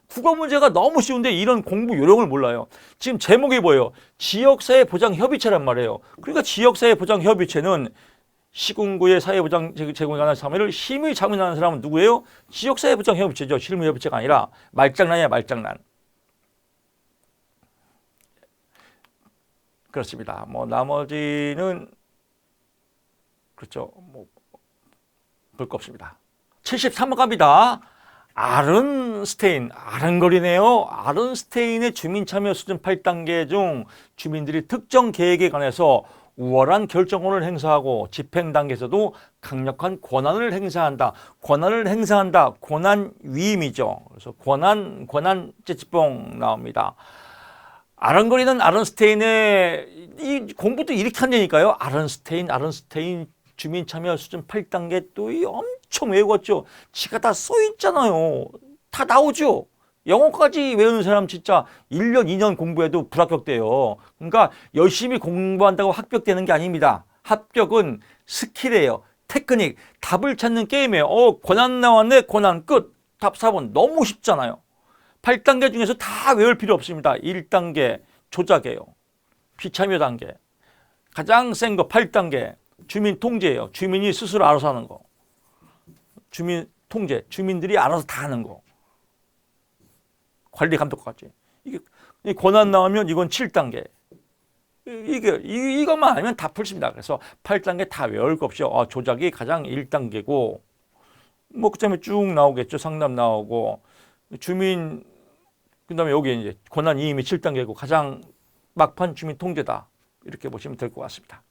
국어 문제가 너무 쉬운데 이런 공부 요령을 몰라요. 지금 제목이 뭐예요? 지역사회 보장협의체란 말이에요. 그러니까 지역사회 보장협의체는 시군구의 사회보장 제공에 관한 사무를 심의 자문하는 사람은 누구예요? 지역사회 보장협의체죠. 실무협의체가 아니라. 말장난이야, 말장난. 그렇습니다. 뭐 나머지는 그렇죠. 뭐 볼 거 없습니다. 73번 갑니다. 아른스테인, 아른거리네요. 아른스테인의 주민참여 수준 8단계 중 주민들이 특정 계획에 관해서 우월한 결정권을 행사하고 집행 단계에서도 강력한 권한을 행사한다. 권한을 행사한다. 권한 위임이죠. 그래서 권한 찌찌뽕 나옵니다. 아른거리는 아른스테인의 이 공부도 이렇게 한다니까요. 아른스테인 주민참여 수준 8단계 또 엄청 외웠죠. 지가 다 써있잖아요. 다 나오죠. 영어까지 외우는 사람 진짜 1년, 2년 공부해도 불합격돼요. 그러니까 열심히 공부한다고 합격되는 게 아닙니다. 합격은 스킬이에요. 테크닉, 답을 찾는 게임이에요. 권한 나왔네, 권한 끝. 답 4번 너무 쉽잖아요. 8단계 중에서 다 외울 필요 없습니다. 1단계 조작이에요. 피참여 단계. 가장 센 거 8단계. 주민 통제예요. 주민이 스스로 알아서 하는 거. 주민 통제. 주민들이 알아서 다 하는 거. 관리 감독까지. 이게 권한 나오면 이건 7단계. 이것만 아니면 다 풀습니다. 그래서 8단계 다 외울 거 없죠. 조작이 가장 1단계고, 뭐 그다음에 쭉 나오겠죠. 상담 나오고, 주민, 그다음에 여기 이제 권한 이임이 7단계고 가장 막판 주민 통제다. 이렇게 보시면 될 것 같습니다.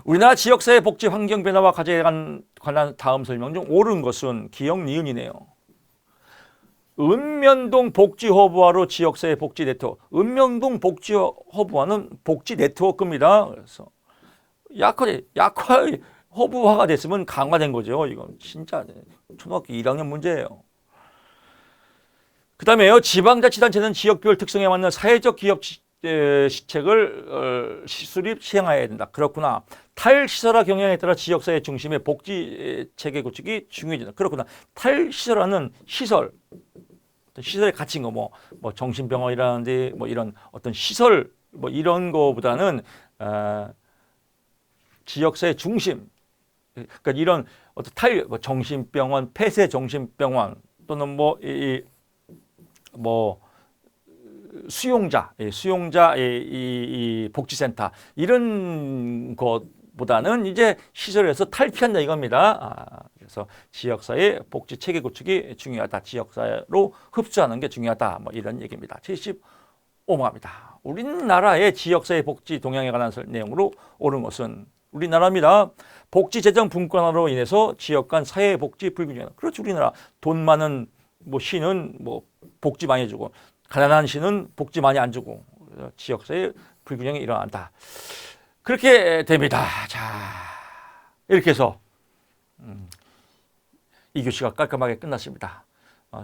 우리나라 지역사회 복지 환경 변화와 과제에 관한 다음 설명 중 옳은 것은 기역 니은이네요. 읍면동 복지허브화로 지역사회 복지 네트워크. 읍면동 복지허브화는 복지 네트워크입니다. 그래서 약화 허브화가 됐으면 강화된 거죠. 이건 진짜 초등학교 1학년 문제예요. 그 다음에요. 지방자치단체는 지역별 특성에 맞는 사회적 기업 시책을 수립 시행해야 된다. 그렇구나. 탈시설화 경향에 따라 지역사회 중심의 복지 체계 구축이 중요해진다. 그렇구나. 탈시설화는 시설에 갇힌 거, 뭐 정신병원이라든지 뭐 이런 어떤 시설 뭐 이런 거보다는 지역사회 중심. 그러니까 이런 어떤 정신병원, 폐쇄 정신병원 또는 수용자 이 복지센터 이런 것보다는 이제 시설에서 탈피한다 이겁니다. 그래서 지역사회 복지 체계 구축이 중요하다. 지역사회로 흡수하는 게 중요하다. 뭐 이런 얘기입니다. 75번입니다. 우리나라의 지역사회 복지 동향에 관한 내용으로 옳은 것은 우리나라입니다. 복지 재정 분권화로 인해서 지역 간 사회 복지 불균형. 그렇죠. 우리나라 돈 많은 시는 복지 많이 주고 가난한 시는 복지 많이 안 주고 지역사회 불균형이 일어난다. 그렇게 됩니다. 자, 이렇게 해서 2교시가 깔끔하게 끝났습니다.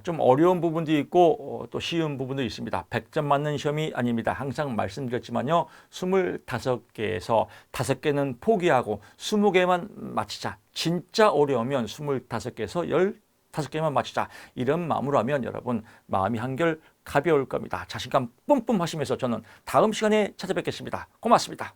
좀 어려운 부분도 있고 또 쉬운 부분도 있습니다. 100점 맞는 시험이 아닙니다. 항상 말씀드렸지만요. 25개에서 5개는 포기하고 20개만 맞히자. 진짜 어려우면 25개에서 15개만 맞히자. 이런 마음으로 하면 여러분 마음이 한결 가벼울 겁니다. 자신감 뿜뿜 하시면서 저는 다음 시간에 찾아뵙겠습니다. 고맙습니다.